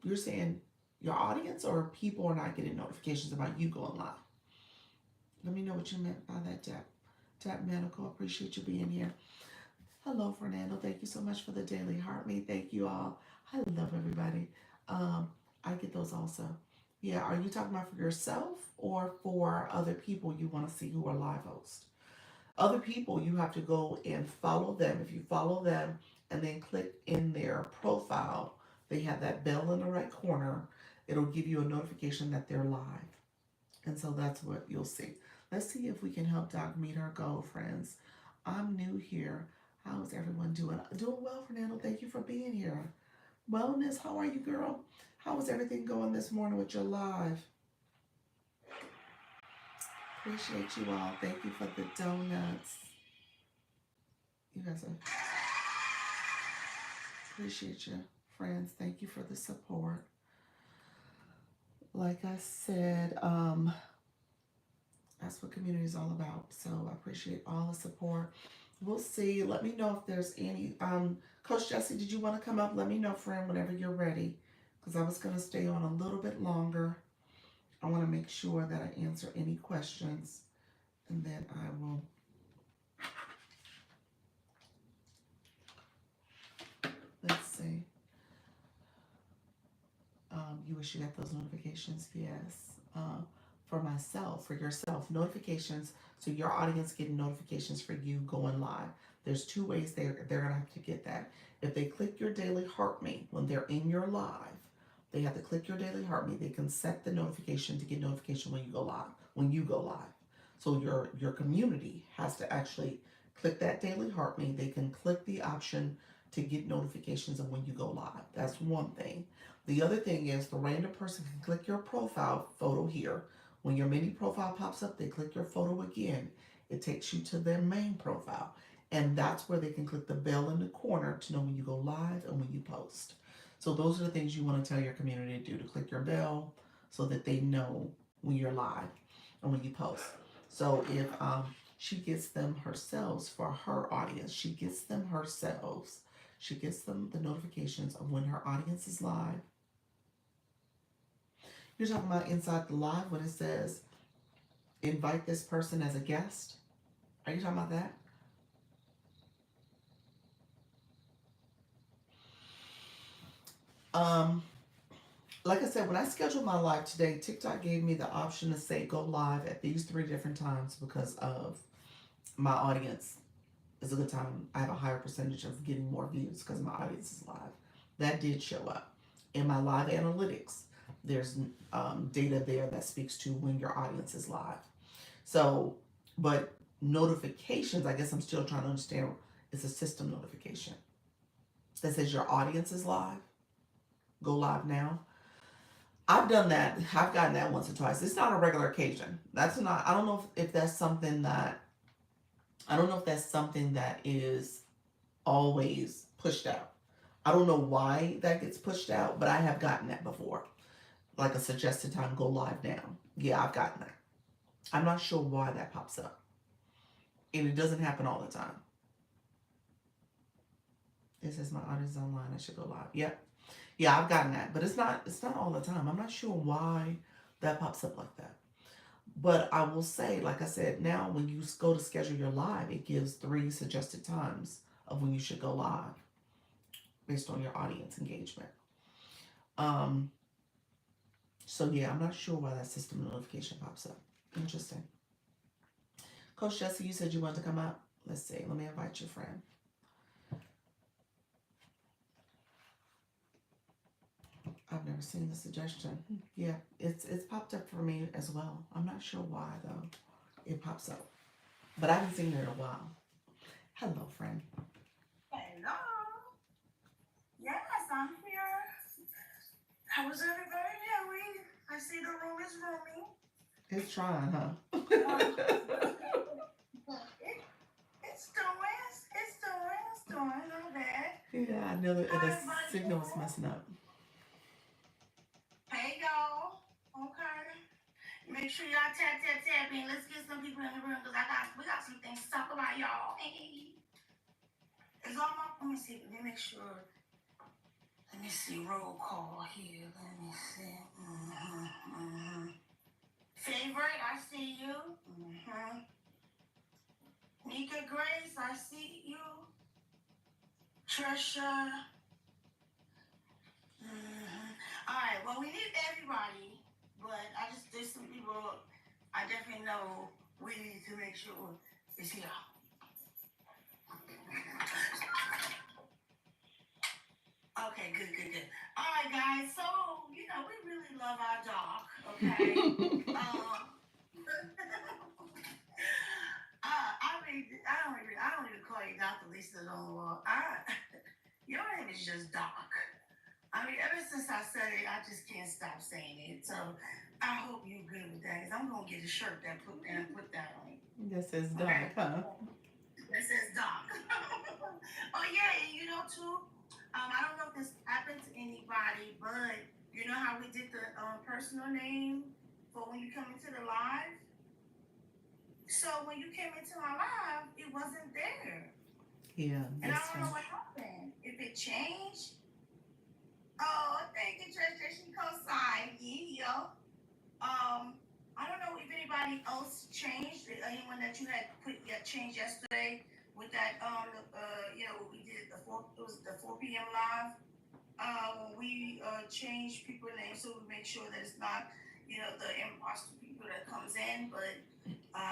you're saying your audience or people are not getting notifications about you going live. Let me know what you meant by that, Tap Manical. Appreciate you being here. Hello, Fernando. Thank you so much for the daily heart me. Thank you all. I love everybody. I get those also. Yeah, are you talking about for yourself or for other people you want to see who are live hosts? Other people, you have to go and follow them. If you follow them and then click in their profile, they have that bell in the right corner. It'll give you a notification that they're live. And so that's what you'll see. Let's see if we can help Doc meet her goal, friends. I'm new here. How is everyone doing? Doing well, Fernando. Thank you for being here. Wellness, how are you, girl? How is everything going this morning with your live? Appreciate you all. Thank you for the donuts. You guys are appreciate you, friends. Thank you for the support. Like I said, that's what community is all about. So I appreciate all the support. We'll see. Let me know if there's any. Coach Jesse, did you want to come up? Let me know, friend, whenever you're ready. Because I was going to stay on a little bit longer. I want to make sure that I answer any questions. And then I will. Let's see. You wish you got those notifications? Yes. For myself, for yourself, notifications. So your audience getting notifications for you going live. There's two ways they're gonna have to get that. If they click your daily heart me when they're in your live, they have to click your daily heart me. They can set the notification to get notification when you go live. When you go live, so your community has to actually click that daily heart me. They can click the option to get notifications of when you go live. That's one thing. The other thing is the random person can click your profile photo here. When your mini profile pops up, they click your photo again. It takes you to their main profile. And that's where they can click the bell in the corner to know when you go live and when you post. So those are the things you want to tell your community to do, to click your bell so that they know when you're live and when you post. So if she gets them herself for her audience, she gets them herself. She gets them the notifications of when her audience is live. You're talking about inside the live when it says invite this person as a guest. Are you talking about that? Um, like I said, when I scheduled my live today, TikTok gave me the option to say go live at these three different times because of my audience is a good time. I have a higher percentage of getting more views because my audience is live. That did show up in my live analytics. There's data there that speaks to when your audience is live. So, but notifications, I guess I'm still trying to understand. It's a system notification that says your audience is live. Go live now. I've done that. I've gotten that once or twice. It's not a regular occasion. That's not. I don't know if that's something that. I don't know if that's something that is always pushed out. I don't know why that gets pushed out, but I have gotten that before. Like a suggested time, go live now. Yeah, I've gotten that. I'm not sure why that pops up. And it doesn't happen all the time. It says my audience is online. I should go live. Yep. Yeah, I've gotten that. But it's not all the time. I'm not sure why that pops up like that. But I will say, like I said, now when you go to schedule your live, it gives 3 suggested times of when you should go live based on your audience engagement. Um, so yeah, I'm not sure why that system notification pops up. Interesting. Coach Jesse, you said you wanted to come up. Let's see. Let me invite your friend. I've never seen the suggestion. Yeah, it's popped up for me as well. I'm not sure why though. It pops up, but I haven't seen it in a while. Hello, friend. Hello. Yes, I'm here. How is everybody doing? I see the room is rooming. It's trying, huh? It's doing, not bad. Yeah, I know that the signal is messing up. Hey y'all. Okay. Make sure y'all tap in. Let's get some people in the room because we got some things to talk about, y'all. Hey. It's all my let me see. Let me make sure. Let me see. Roll call here. Let me see. Favorite, I see you. Nika Grace, I see you. Trisha. All right. Well, we need everybody, but there's some people I definitely know we need to make sure is here. Okay, good. All right, guys. So we really love our dog. Okay. I don't even call you Dr. Lisa no more. Your name is just Doc. I mean, ever since I said it, I just can't stop saying it. So I hope you're good with that. Cause I'm gonna get a shirt that put that on. That says Doc, okay. Huh? That says Doc. Oh yeah, and too. I don't know if this happened to anybody, but you know how we did the personal name for when you come into the live. So when you came into my live, it wasn't there. Yeah. And I don't know what happened. If it changed. Oh, thank you, Trisha. She co-signed. Yeah. I don't know if anybody else changed. Anyone that you had changed yesterday with that we did it was the 4 p.m. live. When we change people's names so we make sure that it's not the imposter people that comes in, but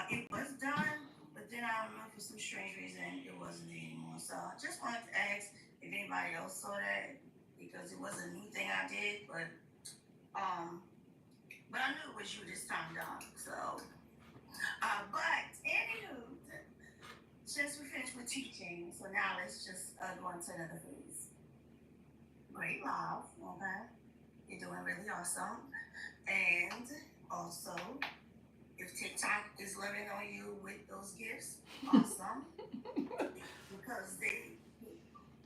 it was done. But then I don't know for some strange reason it wasn't there anymore. So I just wanted to ask if anybody else saw that because it was a new thing I did, but I knew it was you this time, Don. So, but anywho, since we finished with teaching. So now let's just go into another phase. Great love, okay? You're doing really awesome. And also, if TikTok is loving on you with those gifts, awesome. Because they,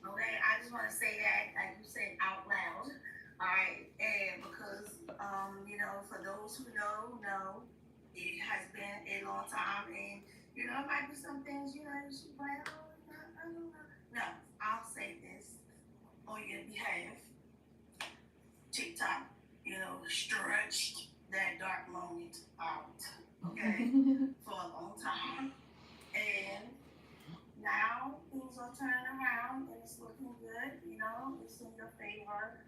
okay, I just want to say that, like you said, out loud. All right, and because, for those who know, it has been a long time, and, it might be some things, you should be like, oh, no, I don't know. No, I'll say this on your behalf. TikTok, stretched that dark moment out, okay, for a long time. And now things are turning around and it's looking good, it's in your favor.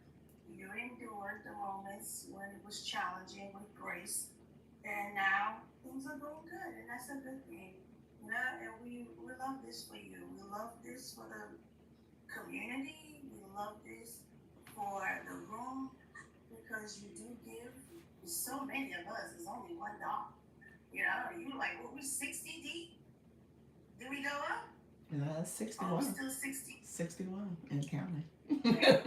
You endured the moments when it was challenging with grace. And now things are going good, and that's a good thing. And we love this for you. We love this for the community. We love this for the room because you do give. So many of us is only $1. You like, what, we 60 deep? Did we go up? That's 61. Oh, still 60. 61 and counting. Yeah.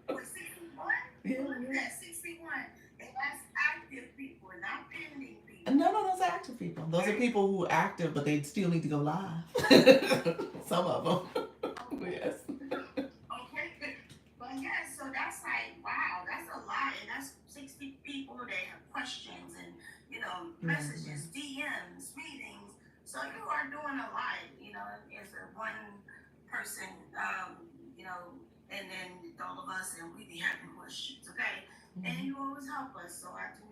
What, 61? Yeah. Look at that, 61. And that's active people, not pending people. No, those are active people. Those are people who are active, but they still need to go live. Some of them. Yes. Okay. But yeah, so that's like, wow, that's a lot. And that's 60 people that have questions and, messages, DMs, meetings. So you are doing a lot, as a one person, and then all of us, and we be having questions, okay? Mm-hmm. And you always help us. So I do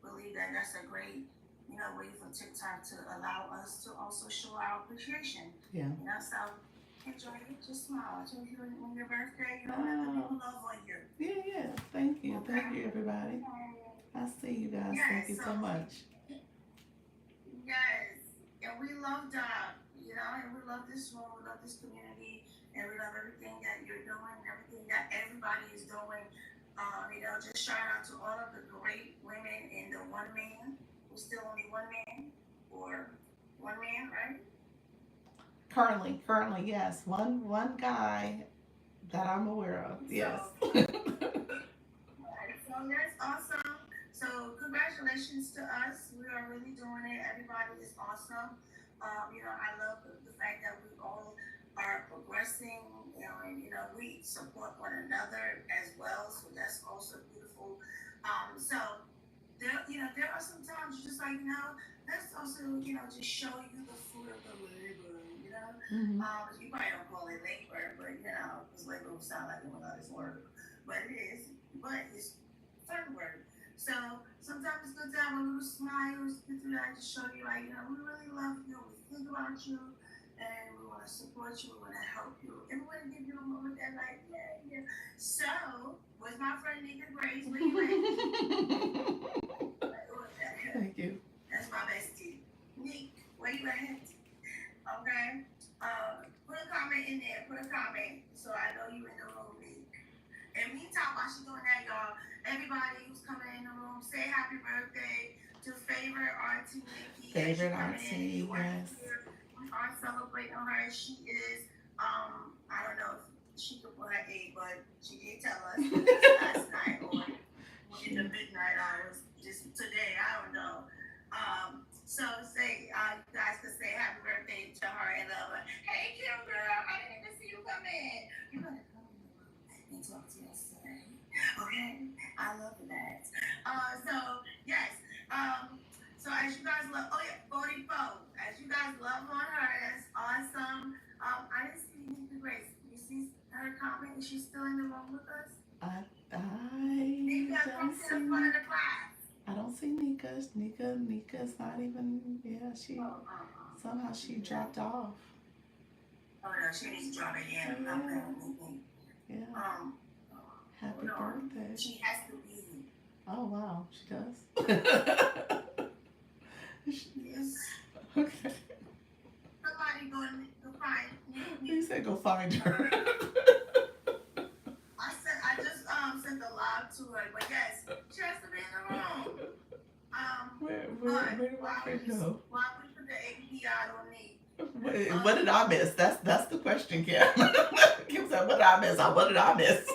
believe that that's a great, way for TikTok to allow us to also show our appreciation. Yeah. So enjoy it, just smile. So if you're on your birthday, let the people love on you. Yeah. Thank you. Okay. Thank you, everybody. I see you guys. Yes, thank you so much. Yes. And we love that, and we love this room, we love this community, and we love everything that you're doing, everything that everybody is doing. Just shout out to all of the great women in the one man. We're still only one man, or one man, right? Currently, yes. One guy that I'm aware of. Yes. So that's awesome. So congratulations to us. We are really doing it. Everybody is awesome. I love the fact that we all are progressing, and we support one another as well. So that's also beautiful. So there are some times just like, let's also, just show you the fruit of the labor, Mm-hmm. You probably don't call it labor, but because labor will sound like this word, but it is. But it's fun word. So sometimes it's good to have a little smile. It's good to just show you, like, we really love you. We think about you, and we want to support you. We want to help you, and we want to give you a moment that, like, yeah. So, where's my friend Nika Grace? Where you at? Thank you. That's my bestie. Nick, where you at? Okay. Put a comment in there. Put a comment so I know you in the room, Nick. And meantime, while she's doing that, y'all, everybody who's coming in the room, say happy birthday to favorite auntie Nikki. Favorite auntie, yes. We are celebrating her. She is, I don't know if she could put her age, but she did tell us last night or in the midnight hours, just today, I don't know. So say, you guys could say happy birthday to her and love her. Hey, Kim, girl, I didn't even see you come in. You gotta come in the room and talk to us today. Okay? I love that. So, yes. So as you guys love, 44. As you guys love on her, that's awesome. I didn't see Nika Grace. You see her comment? Is she still in the room with us? Nika, come to the front of the class. I don't see Nika. Nika's not even. Yeah, she somehow she dropped off. Oh no, she needs to drop it in. Yeah. Happy birthday. She has to be. Oh wow, she does. Yes. Okay. Somebody go find me. You said go find her. I just sent the live to her, but yes, she has to be in the room. Where do I go? Why we put the API on me? What did I miss? That's the question, Kim. Kim said, "What did I miss? What did I miss?"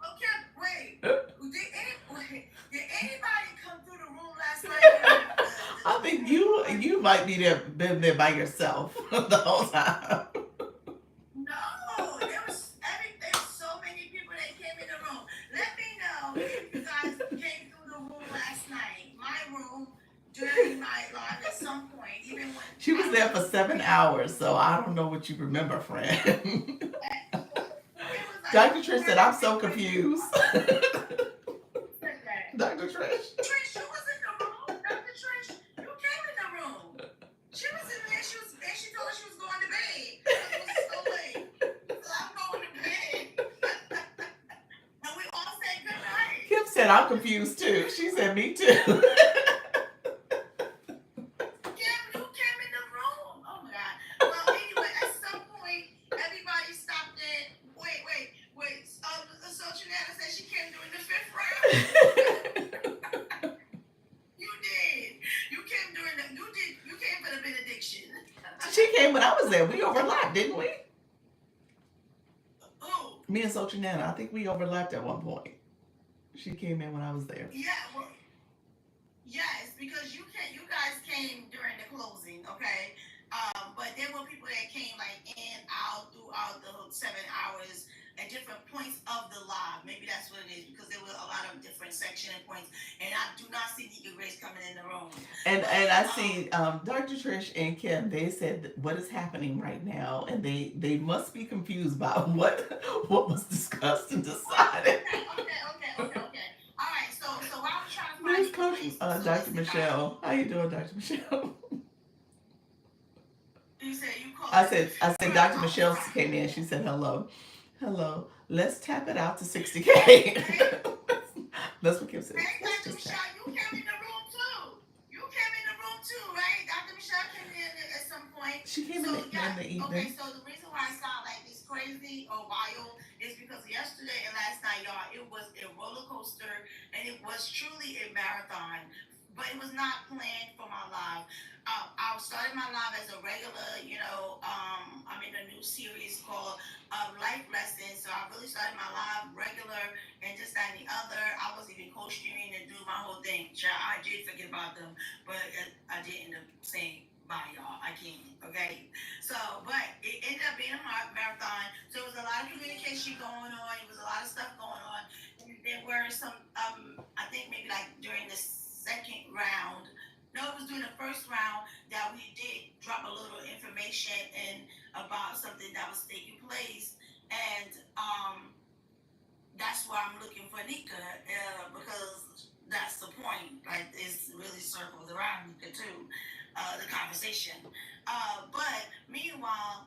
Okay, wait. Did anybody come through the room last night during I think you might be there, been there by yourself the whole time. No, there was so many people that came in the room. Let me know if you guys came through the room last night, my room, during my live at some point, even when She was I there for was 7 hours, so I don't know what you remember, friend. it was like Dr. Trish four said, "I'm so different. confused." Who said that? Dr. Trish. Trish, you was in the room. Dr. Trish, you came in the room. She was in there. She told us she was going to bed because it was so late. So I'm going to bed. And we all said good night. Kim said, "I'm confused too." She said, "Me too." Kim, you came in the room. Oh my God. Well, anyway, at some point, everybody stopped in. Wait. So Janetta said she came during the fifth round. You did. You came for the benediction. She came when I was there. We overlapped, didn't we? Who? Me and Socianana. I think we overlapped at one point. She came in when I was there. Yeah, well, yes, because you guys came during the closing, okay? But there were people that came like in, out, throughout the 7 hours at different points of the live. Maybe that's what it is, because there were a lot of different section and points. And I do not see Nika Grace coming in the room. And I see Dr. Trish and Kim. They said what is happening right now, and they must be confused by what was discussed and decided. Okay. All right. So while we're trying to find There's Nika Coach Grace, Dr. Michelle. How you doing, Dr. Michelle? You said you called. I said Dr. Michelle came in. She said hello. Hello. Let's tap it out to 60K. That's what Kim said. Hey, Dr. Michelle, you came in the room too. Right? Dr. Michelle came in at some point. She came in the evening. Okay, so the reason why I sound like this crazy or wild is because yesterday and last night, y'all, it was a roller coaster and it was truly a marathon. But it was not planned for my live. I started my live as a regular, I'm in a new series called Life Lessons. So I really started my live regular and just that and the other. I was even co-streaming and do my whole thing. I did forget about them, but I did end up saying bye, y'all. I can't. Okay. So, but it ended up being a marathon. So it was a lot of communication going on. It was a lot of stuff going on. And there were some, I think maybe like during the second round. No, it was during the first round that we did drop a little information in about something that was taking place, and that's why I'm looking for Nika because that's the point. Like it's really circles around Nika too, the conversation. But meanwhile,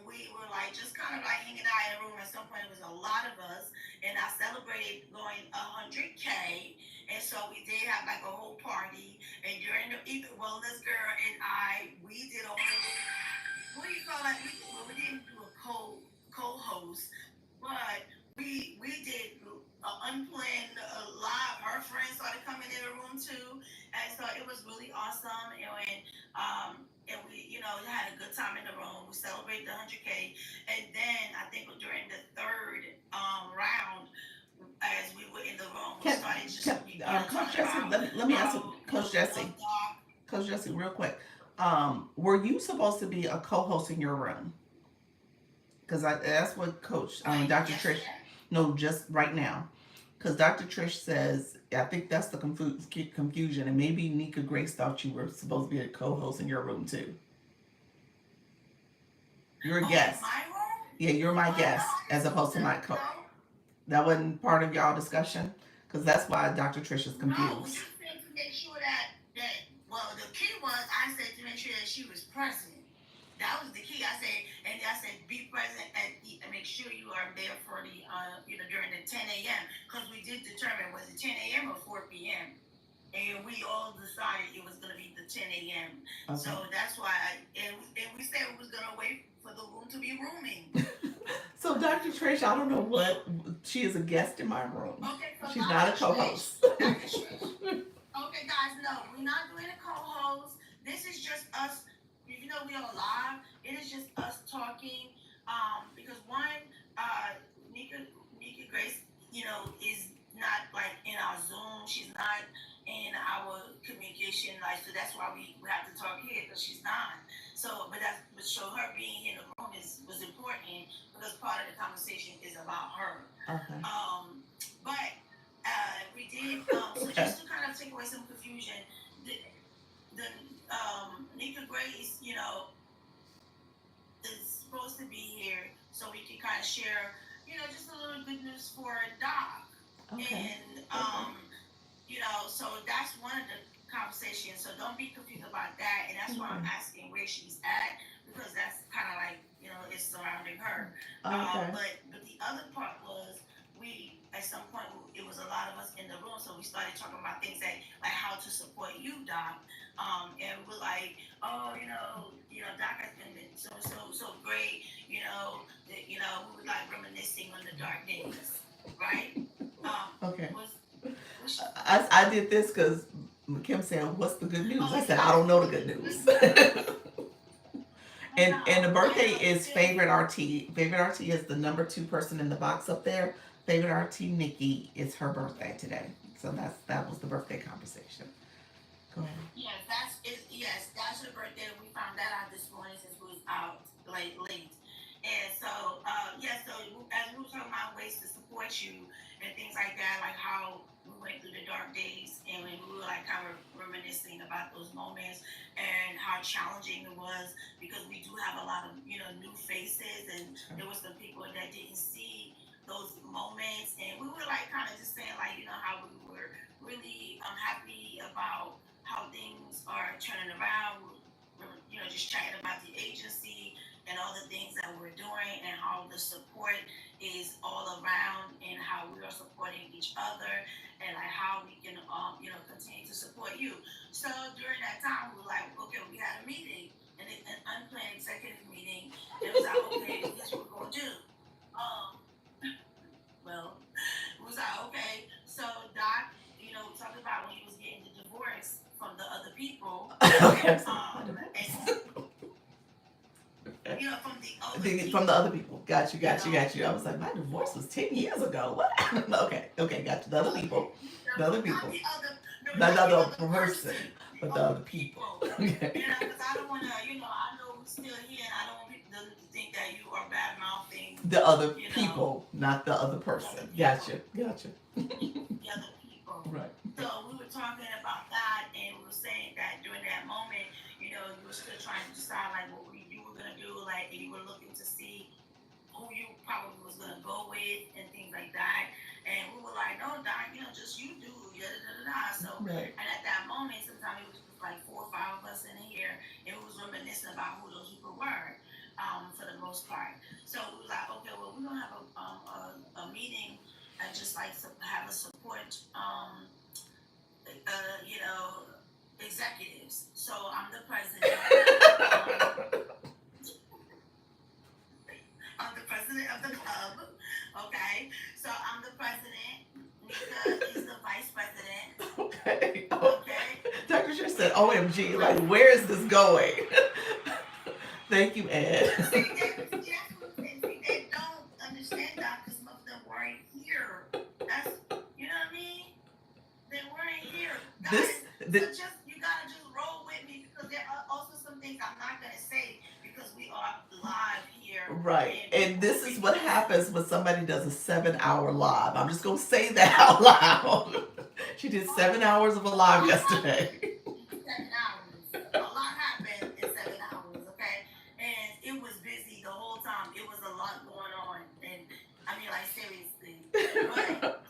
we were like just kind of like hanging out in a room. At some point, it was a lot of us, and I celebrated going 100K. And so we did have like a whole party, and during the wellness girl and I, we did a whole what do you call that? We didn't do a co-host, but we did an unplanned live. Her friends started coming in the room too, and so it was really awesome. And we had a good time in the room. We celebrated the 100K, and then I think during the third round, as we were in the room, we started just Coach Jesse, let me ask you, Coach Jesse. Coach Jesse, real quick. Were you supposed to be a co-host in your room? Because that's what Coach Dr. Trish. No, just right now. Because Dr. Trish says, I think that's the confusion, and maybe Nika Grace thought you were supposed to be a co-host in your room too. You're a guest. My room? Yeah, you're my guest as opposed to my co. That wasn't part of y'all discussion, because that's why Dr. Trish is confused. No, you said to make sure that well, the key was I said to make sure that she was present. That was the key. I said be present and make sure you are there for the during the 10 a.m. because we did determine was it 10 a.m. or 4 p.m. And we all decided it was going to be the 10 a.m. Okay. So that's why and we said we was going to wait for the room to be rooming. So Dr. Trish, I don't know what she is a guest in my room. Okay, so she's not a co-host. Okay, guys, no, we're not doing a co-host. This is just us, even though we are live, it is just us talking. Because one, Nika, Nika Grace, is not like in our Zoom. She's not in our communication. Like, so that's why we have to talk here because she's not. So, but so her being in the room was important because part of the conversation is about her. Okay. But we did. So Okay. just to kind of take away some confusion, the Nika Grace, is supposed to be here so we can kind of share, just a little good news for Doc. Okay. And so that's one of the conversations. So don't be confused about that. And that's why I'm Okay. asking where she's at because that's kind of like it's surrounding her. Okay. But the other part was we at some point it was a lot of us in the room, so we started talking about things like how to support you, Doc. And we're like, oh, Doc has been so great. We were like reminiscing on the dark days, right? Okay. Was I did this because Kim said, "What's the good news?" oh, I you said, "I don't guys know the did good the news." good. I And the know, I birthday know. is favorite RT. Favorite RT is the number two person in the box up there. Favorite RT Nikki is her birthday today. So that was the birthday conversation. Go ahead. Yes, that's her birthday. We found that out this morning since we was out late. And so so as we were talking about ways to support you and things like that, like how we went through the dark days and when we were like kind of reminiscing about those moments and how challenging it was because we do have a lot of new faces and there were some people that didn't see those moments and we were like kind of just saying like how we were really happy about how things are turning around. We're just chatting about the agency and all the things that we're doing and how the support is all around and how we are supporting each other and like how we can continue to support you. So during that time we were like, okay, we had a meeting an unplanned executive meeting. It was like, okay, here's what we're gonna do. Um, well, it was like, okay, so Doc, talked about when he was getting the divorce from the other people. Okay. And from the other From the people, other people. Got you. Got you. Got you. I was like, my divorce was 10 years ago. What? Okay. Okay. Got you. The other okay, people. The other not people. the other, no, Not not the the other other person, person, the but the other other people. people. Okay. Because I don't want to, I know we're still here, and I don't want people to think that you are bad mouthing, The other you know, people, not the other the other person. people. Gotcha. Gotcha. The other people. Right. So we were talking about that, and we were saying that during that moment, you were still trying to decide like what you were gonna do, like, and you were looking to see who you probably was gonna go with and things like that. And we were like, no, Don, just you do, da da da da. So, Right. and at that moment, sometimes it was just like 4 or 5 of us in here, and we was reminiscing about who those people were, for the most part. So we was like, okay, well, we're gonna have a meeting and just like have a support, you know, executives. So I'm the president. I'm the president of the club. Okay, so I'm the president. Nika is the vice president. Okay. Oh, Okay. Dr. Sher said, OMG, like, where is this going? Thank you, Ed. That's what I'm saying. See, they don't understand that because most of them weren't here. That's what I mean. They weren't here, this, guys. So this, just you gotta just roll with me because there are also some things I'm not gonna say because we are live here right. and And this is people what listen. happens when somebody does a 7 hour live. I'm just going to say that out loud. She did Oh, 7 hours of a a live lot happened yesterday. in 7 hours. A lot happened in 7 hours, okay? And it was busy the whole time. It was a lot going on. And I mean like seriously. But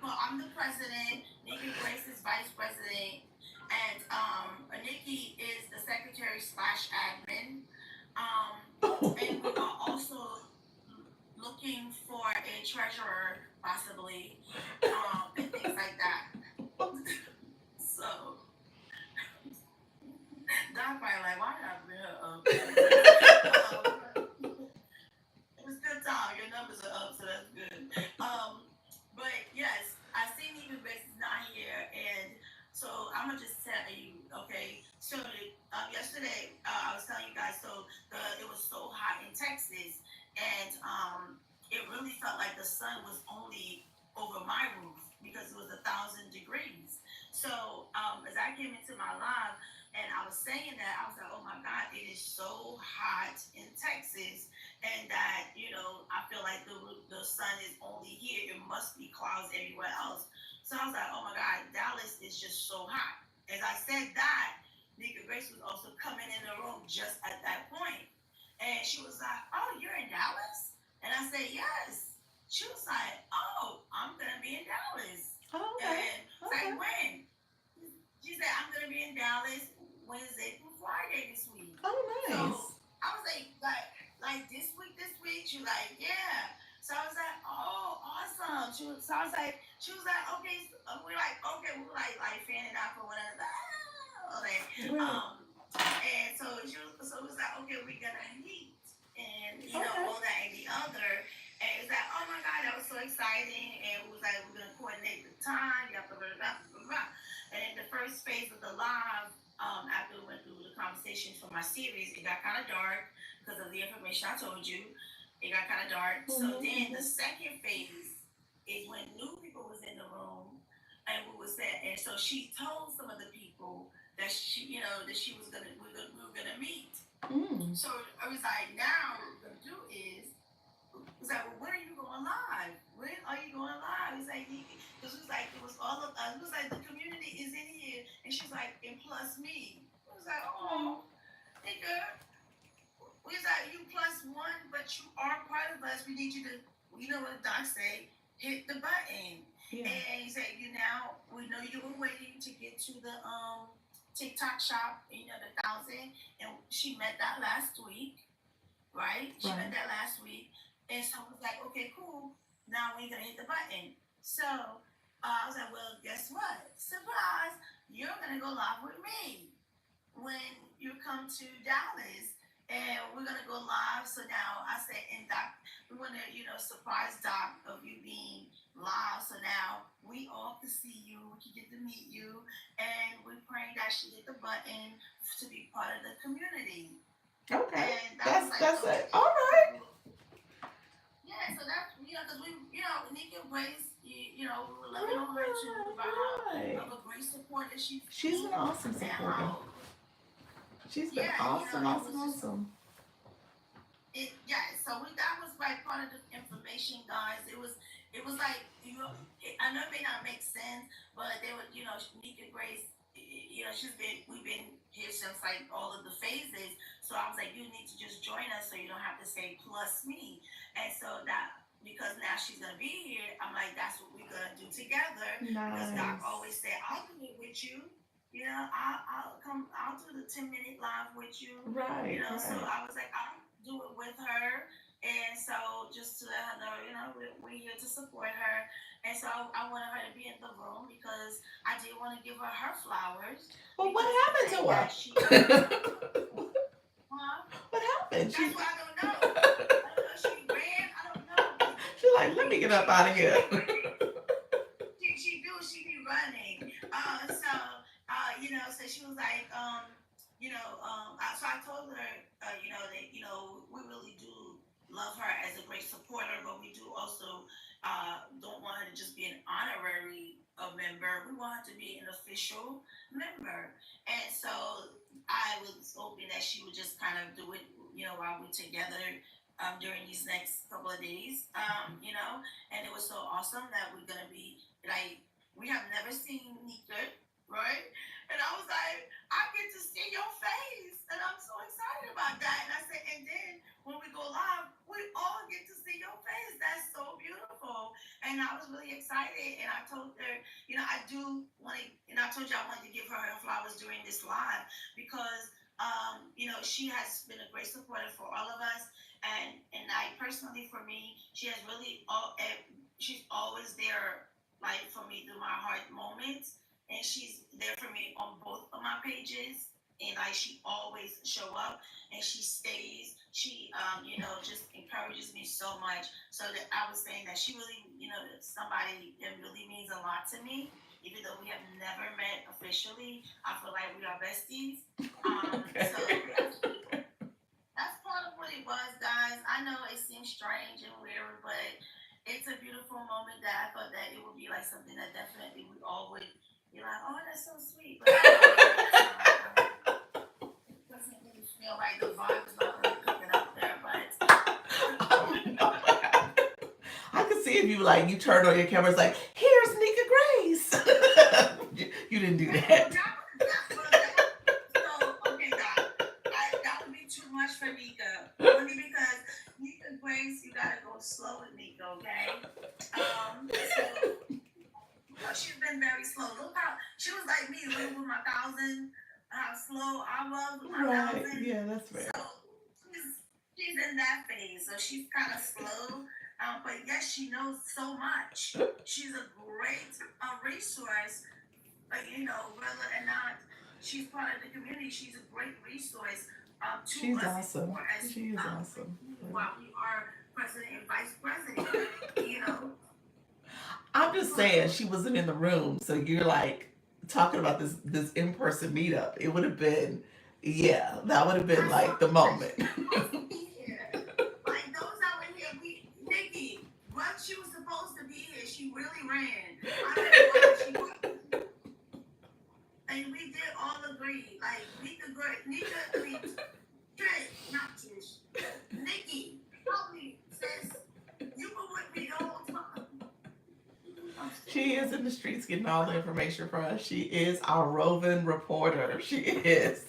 well, I'm the president, Nikki Grace is vice president, and Nikki is the secretary slash admin. And we are also looking for a treasurer, possibly, and things like that. So, Don probably like, why did I bring her up? It was good time. Your numbers are up, so that's good. But yes, I see Neva Grace is not here, and so I'm gonna just tell you, okay. So yesterday yesterday I was telling you guys. So it was so hot in Texas, and it really felt like the sun was only over my roof because it was 1,000 degrees. So as I came into my live and I was saying that, I was like, oh my God, it is so hot in Texas, and that I feel like the sun is only here. It must be clouds everywhere else. So I was like, oh my God, Dallas is just so hot. As I said that, Nika Grace was also coming in the room just at that point. And she was like, oh, you're in Dallas? And I said, yes. She was like, oh, I'm going to be in Dallas. Oh, okay. And it's Okay. like, when? She said, I'm going to be in Dallas Wednesday through Friday this week. Oh, nice. So I was like this week? She was like, yeah. So I was like, oh, awesome. So I was like, she was like, okay. We're like, okay. We were like fanning out for one another. Okay. Right. And so it was like, okay, we're gonna meet, and Okay. all that and the other. And it's like, oh my God, that was so exciting. And it was like, we're gonna coordinate the time, blah blah blah blah blah. Blah. And in the first phase of the live, after we went through the conversations for my series, it got kind of dark because of the information I told you. It got kind of dark. So then the second phase is when new people was in the room, and we was there, and so she told some of the people that she was gonna we were gonna meet. So I was like, now what we're gonna do is, it's like, well, when are you going live? When are you going live? It's like, because it was like, it was all of us. It was like, the community is in here. And she's like, and plus me. It was like, oh, nigga. We was like, you plus one, but you are part of us. We need you to, what Doc say, hit the button. Yeah. And he said, we know you were waiting to get to the TikTok shop, the 1,000. And she met that last week, right? She met that last week. And so I was like, okay, cool. Now we're going to hit the button. So I was like, well, guess what? Surprise, you're going to go live with me when you come to Dallas. And we're going to go live. So now I said, and Doc, we want to, surprise Doc of you being live. So now we all can see you. We can get to meet you. And we're praying that she hit the button to be part of the community. Okay. And that's it. All right. Yeah, so that's, because we, Nika Grace, we were loving on her too, about how of a great supporter she's an awesome supporter. She's been awesome. So that was like part of the information, guys. It was like, I know it may not make sense, but they were, Nika Grace, we've been here since like all of the phases. So I was like, you need to just join us so you don't have to say plus me. And so that, because now she's gonna be here, I'm like, that's what we're gonna do together. Nice. Because Doc always said, I'll do it with you. I'll come. I'll do the 10-minute live with you. Right. Right. So I was like, I'll do it with her, and so just to let her know, we're here to support her, and so I wanted her to be in the room because I did want to give her flowers. Well, what happened to her? What happened? That's what I don't know. I don't know. She ran. I don't know. She's like, let me get up out of here. She be running. So she was like, so I told her, that, we really do love her as a great supporter, but we do also don't want her to just be an honorary member. We want her to be an official member. And so I was hoping that she would just kind of do it, while we're together during these next couple of days, and it was so awesome that we're going to be, like, we have never seen Nika, right? And I was like, I get to see your face. And I'm so excited about that. And I said, and then when we go live, we all get to see your face. That's so beautiful. And I was really excited. And I told her, I do want to, and I told you I wanted to give her flowers during this live because, she has been a great supporter for all of us. And I personally, for me, she has really, she's always there, like, for me through my hard moments, and she's there for me on both of my pages, and like she always show up and she stays. She just encourages me so much. So that I was saying that she really, somebody that really means a lot to me. Even though we have never met officially, I feel like we are besties. So like something that definitely we all would be like, oh, that's so sweet. But it doesn't really feel like the vibe is not really cooking up there. But I don't know what happened. I could see if you like you turned on your camera, it's like, here's Nika Grace. You didn't do that. Okay, God, that would be too much for Nika. Only because Nika Grace, you gotta go slow with Nika, okay? So she's been very slow. Look how she was like me, look with my 1,000, how slow I was with my 1,000. Yeah, that's fair. So she's in that phase, so she's kind of slow. But yes, she knows so much. She's a great resource, but whether or not she's part of the community, she's a great resource to She's us. awesome. As, She is awesome. While we are president and vice president, I'm just saying she wasn't in the room, so you're like talking about this in person meetup. It would have been, yeah, that would have been like the moment. Like those that were here, Nikki, what she was supposed to be here, she really ran. I don't know why she wasn't. And we did all agree, like Nika, Trish, not Trish, Nikki, help me, sis. You were with me the whole time. She is in the streets getting all the information for us. She is our roving reporter. She is.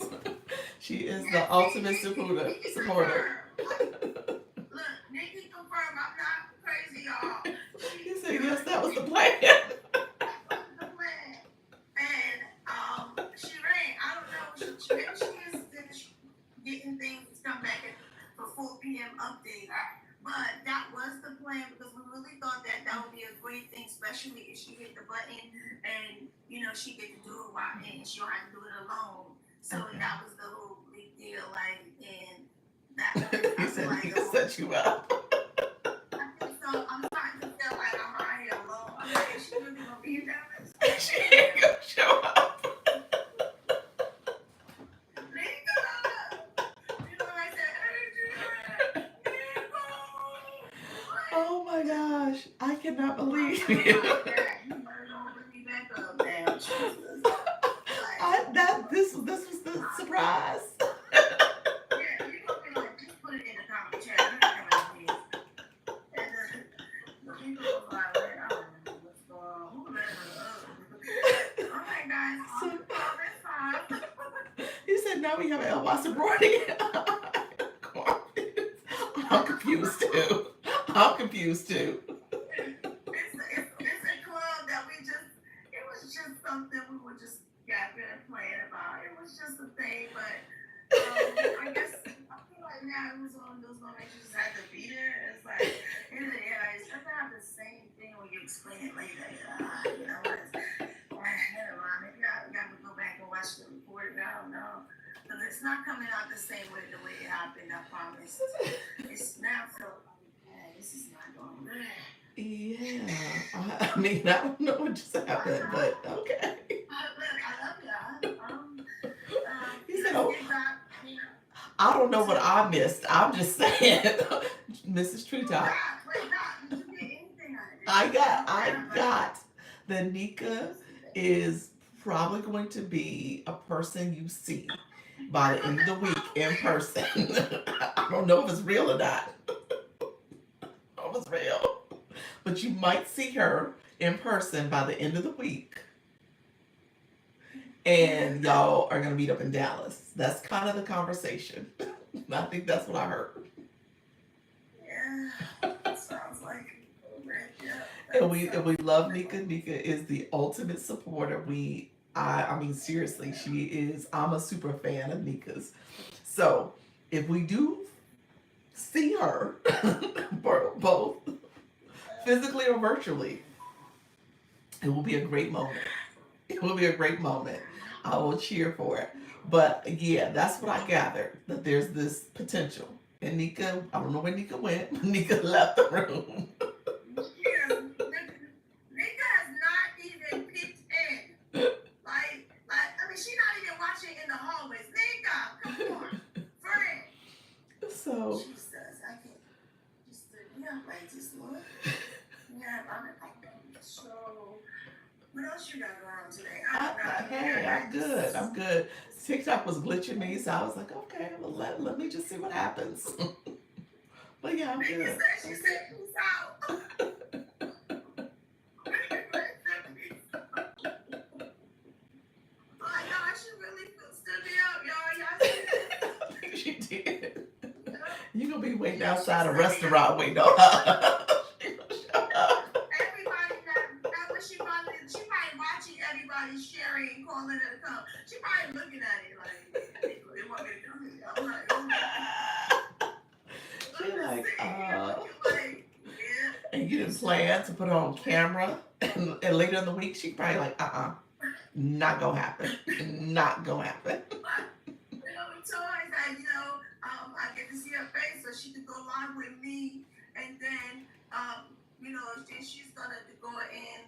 She is the ultimate supporter. Look, Nikki confirmed I'm not crazy, y'all. He said, yes, that was the plan. And she ran. I don't know. She is getting things to come back for 4 p.m. update. But that was the plan because we really thought that would be a great thing, especially if she hit the button and she get to do it and she don't have to do it alone. So that was the whole big deal. Like, and that he said he can set you up. I think so. I'm starting to feel like I'm out here alone. I'm like, is she really gonna be in Dallas? She ain't gonna show up. Oh my gosh, I cannot believe you. This was the surprise. He said, now we have El Wasserbrody. I'm confused too. I'm confused too. It's a club that it was just something we were just gathering and playing about. It was just a thing, but I guess I feel like now it was one of those moments you just had to be there. It's like, it's not the same thing when you explain it later. Never mind. Maybe I got to go back and watch the recording. I don't know. Because it's not coming out the same way the way it happened, I promise. It's now so this is not going good. Yeah. I mean, I don't know what just happened, but okay. I love y'all. He said, oh, I don't know what I missed. I'm just saying, Mrs. Treetop. I got that Nika is probably going to be a person you see by the end of the week in person. I don't know if it's real or not. I don't know if it's real. But you might see her in person by the end of the week. And y'all are going to meet up in Dallas. That's kind of the conversation. I think that's what I heard. Yeah, sounds like it. And we love Nika. Nika is the ultimate supporter. I mean, seriously, she is. I'm a super fan of Nika's. So if we do see her, both physically or virtually, it will be a great moment. It will be a great moment. I will cheer for it. But yeah, that's what I gathered, that there's this potential. And Nika, I don't know where Nika went, but Nika left the room. Nika has not even peeked in. Like, I mean, she's not even watching in the hallways. Nika, come on, friend. So. Jesus, I can't. Just, like, just look. Yeah, so okay, I'm good. I'm good. TikTok was glitching me, so I was like, okay, well, let me just see what happens. But yeah, I'm Nikki good. said, she I'm said, good. peace out. Like, y'all, she really stood me up, y'all. Y'all see this? I think she did. Yep. You gonna be waiting Yeah, she outside a stood me restaurant up. waiting on her. She gonna show up. Everybody that what she probably watching everybody sharing and calling her to come. She probably looking at it like they want me to come here. I'm like, oh She I'm just like, sitting here looking like, yeah. and you didn't plan to put her on camera, and later in the week she probably like, not gonna happen, not gonna happen. We told her that, I get to see her face so she could go live with me. And then, then she's going to go in,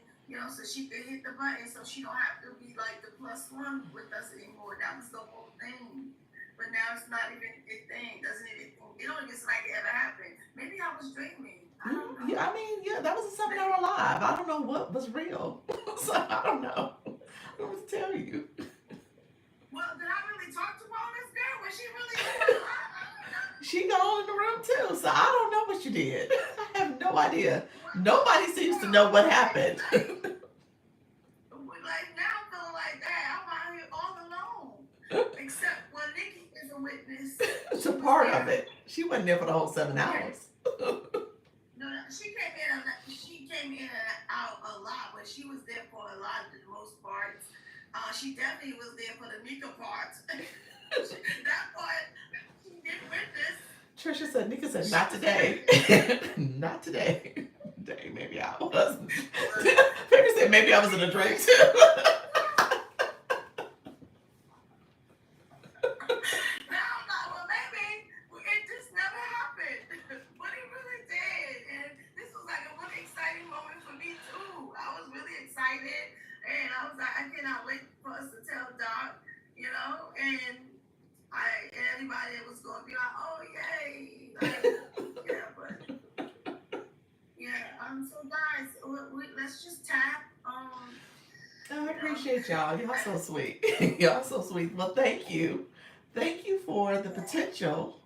so she could hit the button so she don't have to be like the +1 with us anymore. That was the whole thing. But now it's not even a thing. It don't even seem like it ever happened. Maybe I was dreaming. I don't know. Yeah, I mean, yeah, that was a 7 hour live. I don't know what was real. So I don't know. I don't know what to tell you. Well, did I really talk to this girl? Was she really doing live? She gone in the room too, so I don't know what you did. I have no idea. Nobody seems to know what happened. Like now I'm feeling like that. I'm out here all alone. Except when Nikki is a witness. It's a part of it. She wasn't there for the whole 7 hours. No, she came in and out a lot, but she was there for a lot of the most parts. She definitely was there for the Nika part. That part, she did witness. Trisha said, Nika said, not today. Not today. Day, maybe I was. Baby said, maybe I was in a drink too. And I was like, I cannot wait for us to tell Doc, and everybody was going to be like, oh, yay. Like, yeah, but, yeah, so guys, let's just tap. I appreciate y'all. Y'all so sweet. Y'all so sweet. Well, thank you. Thank you for the potential.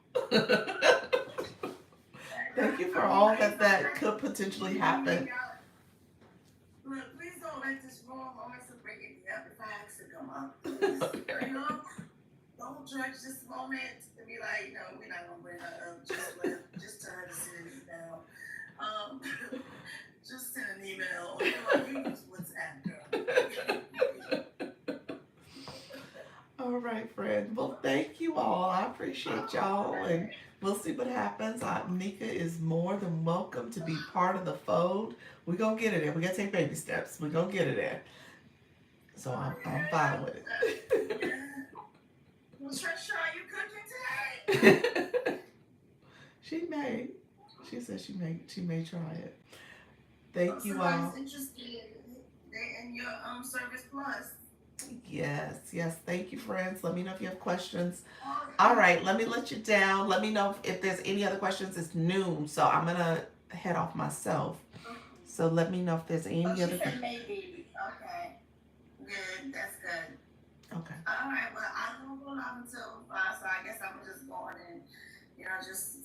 Thank you for all that could potentially happen. Look, please don't let this wrong moments of breaking me up if I ask to come up. Please, don't judge this moment and be like, we're not gonna bring her up. Just tell her to send an email. Just send an email. Or you use WhatsApp, girl. All right, friend. Well, thank you all. I appreciate y'all, and we'll see what happens. Nika is more than welcome to be part of the fold. We're gonna get it in. We're gonna take baby steps. We're gonna get it in. So I'm fine with it. Well, Trisha, are you cooking today? She may. She said she may try it. Thank you all. Somebody's interested in your Service Plus. Yes. Thank you, friends. Let me know if you have questions. All right, let me let you down. Let me know if there's any other questions. It's noon, so I'm gonna head off myself. So let me know if there's any other questions. Maybe. Okay. Good. That's good. Okay. All right. Well, I'm gonna go live until 5, so I guess I'm just going and just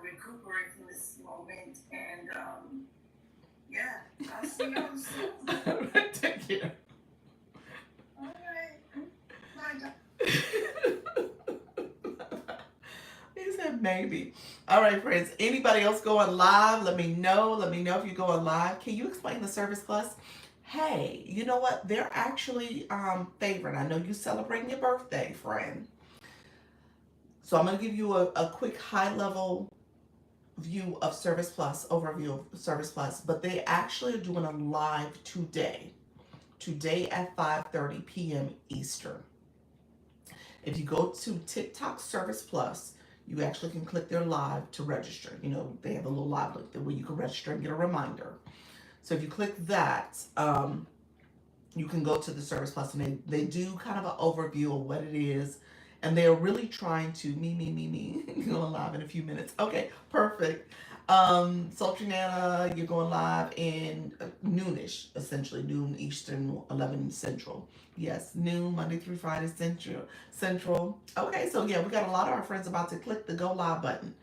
recuperate from this moment, and yeah, I'll see you soon. All right, take care. All right. Bye. He said maybe. All right, friends. Anybody else going live? Let me know. Let me know if you're going live. Can you explain the Service Plus? Hey, you know what? They're actually favoring. I know you celebrating your birthday, friend. So I'm going to give you a quick high level view of Service Plus, overview of Service Plus, but they actually are doing a live today at 5:30 p.m. Eastern. If you go to TikTok Service Plus, you actually can click their live to register. They have a little live link there where you can register and get a reminder. So if you click that, you can go to the Service Plus, and they do kind of an overview of what it is. And they're really trying to, me, going live in a few minutes. Okay, perfect. Sultry Nana, you're going live in noonish, essentially noon Eastern, 11 Central. Yes, noon Monday through Friday Central. Central. Okay, so yeah, we got a lot of our friends about to click the go live button.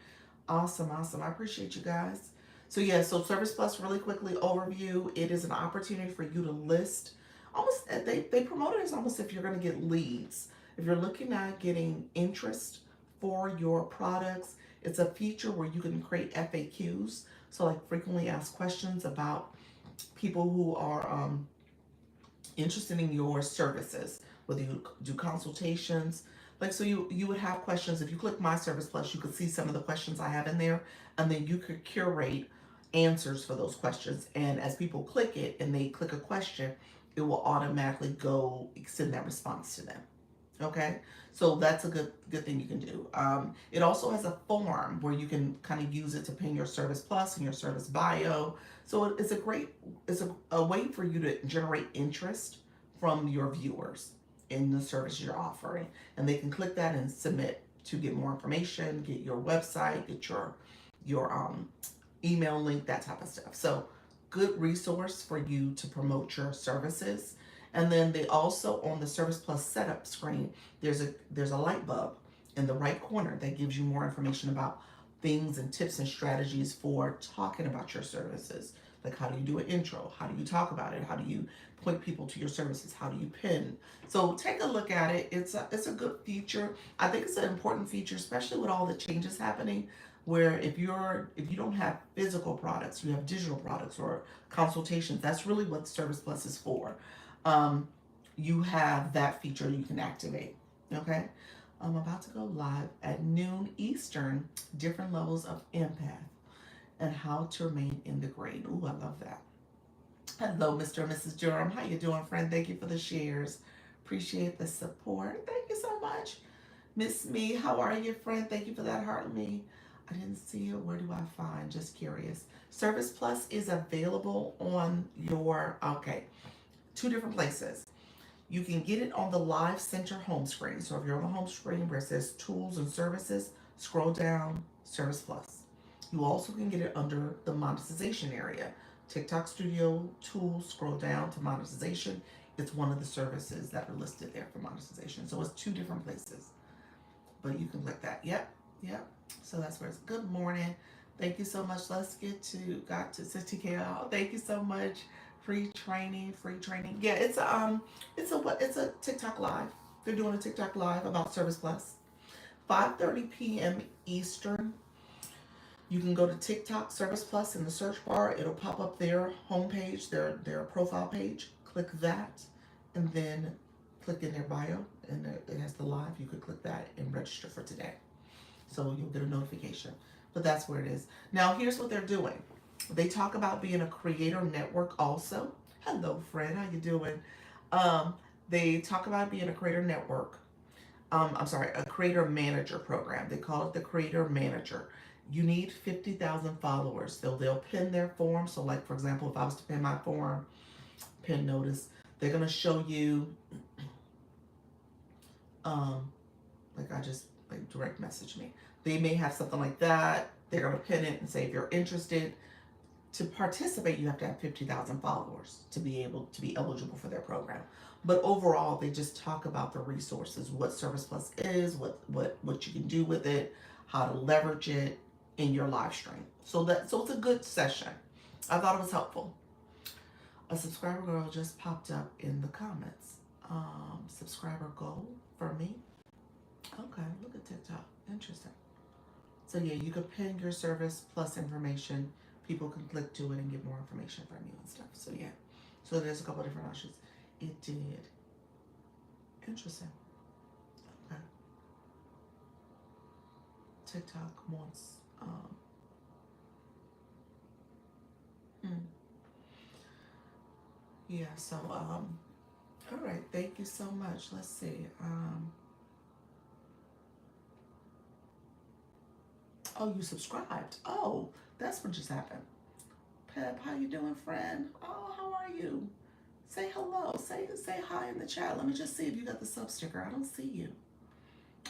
Awesome, awesome. I appreciate you guys. So yeah, so Service Plus, really quickly overview. It is an opportunity for you to list. Almost they promote it as almost if you're going to get leads. If you're looking at getting interest for your products, it's a feature where you can create FAQs. So like frequently asked questions about people who are interested in your services, whether you do consultations. Like, so you would have questions. If you click My Service Plus, you could see some of the questions I have in there, and then you could curate answers for those questions. And as people click it and they click a question, it will automatically go extend that response to them. Okay, so that's a good thing you can do. It also has a form where you can kind of use it to pin your service plus and your service bio. So it's a great it's a way for you to generate interest from your viewers in the service you're offering, and they can click that and submit to get more information, get your website, get your email link, that type of stuff. So good resource for you to promote your services. And then they also, on the Service Plus setup screen, there's a light bulb in the right corner that gives you more information about things and tips and strategies for talking about your services. Like, how do you do an intro? How do you talk about it? How do you point people to your services? How do you pin? So take a look at it. It's a good feature. I think it's an important feature, especially with all the changes happening. Where if you don't have physical products, you have digital products or consultations. That's really what Service Plus is for. Um, you have that feature you can activate. Okay, I'm about to go live at noon Eastern. Different levels of empath and how to remain in the grade. Ooh, I love that. Hello, Mr. and Mrs. Durham. How you doing, friend? Thank you for the shares. Appreciate the support. Thank you so much. Miss Me, how are you, friend? Thank you for that heart, me. I didn't see it. Where do I find? Just curious. Service Plus is available on your, okay, two different places. You can get it on the Live Center home screen. So if you're on the home screen where it says Tools and Services, scroll down, Service Plus. You also can get it under the monetization area. TikTok Studio Tools, scroll down to monetization. It's one of the services that are listed there for monetization. So it's two different places, but you can click that. Yep, yep. So that's where it's. Good morning. Thank you so much. Let's get to got to 60K. Thank you so much. Free training, free training. Yeah, it's a TikTok live. They're doing a TikTok live about Service Plus. 5:30 p.m. Eastern. You can go to TikTok Service Plus in the search bar. It'll pop up their homepage, their profile page. Click that, and then click in their bio, and it has the live. You could click that and register for today, so you'll get a notification. But that's where it is. Now, here's what they're doing. They talk about being a creator network also. Hello, friend. How you doing? They talk about being a creator network. I'm sorry, a creator manager program. They call it the creator manager. You need 50,000 followers. They'll pin their form. So, like, for example, if I was to pin my form, pin notice, they're gonna show you, um, like, I just like direct message me. They may have something like that. They're gonna pin it and say if you're interested to participate, you have to have 50,000 followers to be able to be eligible for their program. But overall, they just talk about the resources, what Service Plus is, what you can do with it, how to leverage it in your live stream. So it's a good session. I thought it was helpful. A subscriber girl just popped up in the comments. Subscriber goal for me. Okay, look at TikTok. Interesting. So yeah, you could pin your Service Plus information. People can click to it and get more information from you and stuff. So yeah. So there's a couple different options. It did. Interesting. Okay. TikTok wants hmm. Yeah, so all right, thank you so much. Let's see. Oh, you subscribed. Oh, that's what just happened. Pep, how you doing, friend? Oh, how are you? Say hello. Say hi in the chat. Let me just see if you got the sub sticker. I don't see you.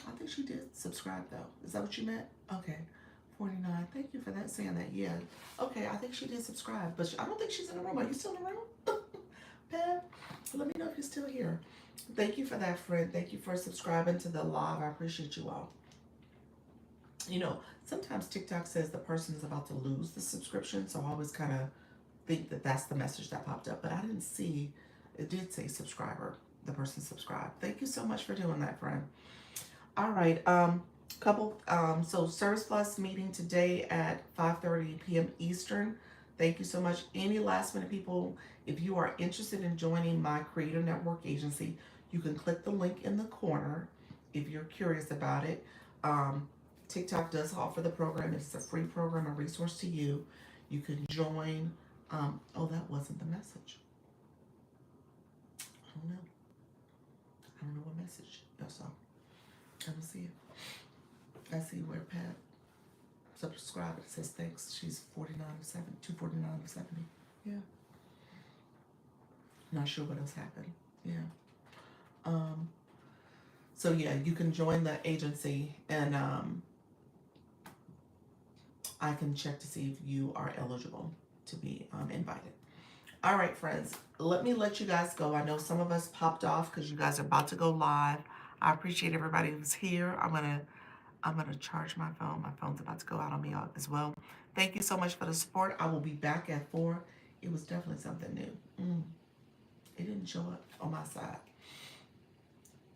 I think she did subscribe though. Is that what you meant? Okay. 49. Thank you for that, saying that. Yeah. Okay, I think she did subscribe, but I don't think she's in the room. Are you still in the room? Pep, let me know if you're still here. Thank you for that, friend. Thank you for subscribing to the live. I appreciate you all. You know, sometimes TikTok says the person is about to lose the subscription, so I always kind of think that that's the message that popped up, but I didn't see, it did say subscriber, the person subscribed. Thank you so much for doing that, friend. All right, so Service Plus meeting today at 5:30 p.m. Eastern. Thank you so much. Any last minute people, if you are interested in joining my Creator Network agency, you can click the link in the corner if you're curious about it. TikTok does offer the program. It's a free program, a resource to you. You can join. Oh, that wasn't the message. I don't know. I don't know what message y'all saw. I don't see it. I see where Pat subscribed. It says thanks. She's 49 of 7, 249 of 70. Yeah. Not sure what else happened. Yeah. Um, so yeah, you can join the agency and I can check to see if you are eligible to be invited. All right, friends, let me let you guys go. I know some of us popped off because you guys are about to go live. I appreciate everybody who's here. I'm gonna charge my phone. My phone's about to go out on me as well. Thank you so much for the support. I will be back at 4. It was definitely something new. It didn't show up on my side.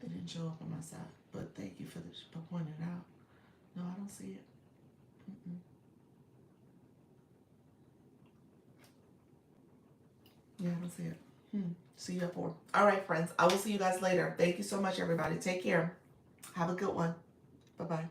It didn't show up on my side. But thank you for pointing it out. No, I don't see it. Mm-mm. Yeah, I don't see it. See you at 4. All right, friends. I will see you guys later. Thank you so much, everybody. Take care. Have a good one. Bye-bye.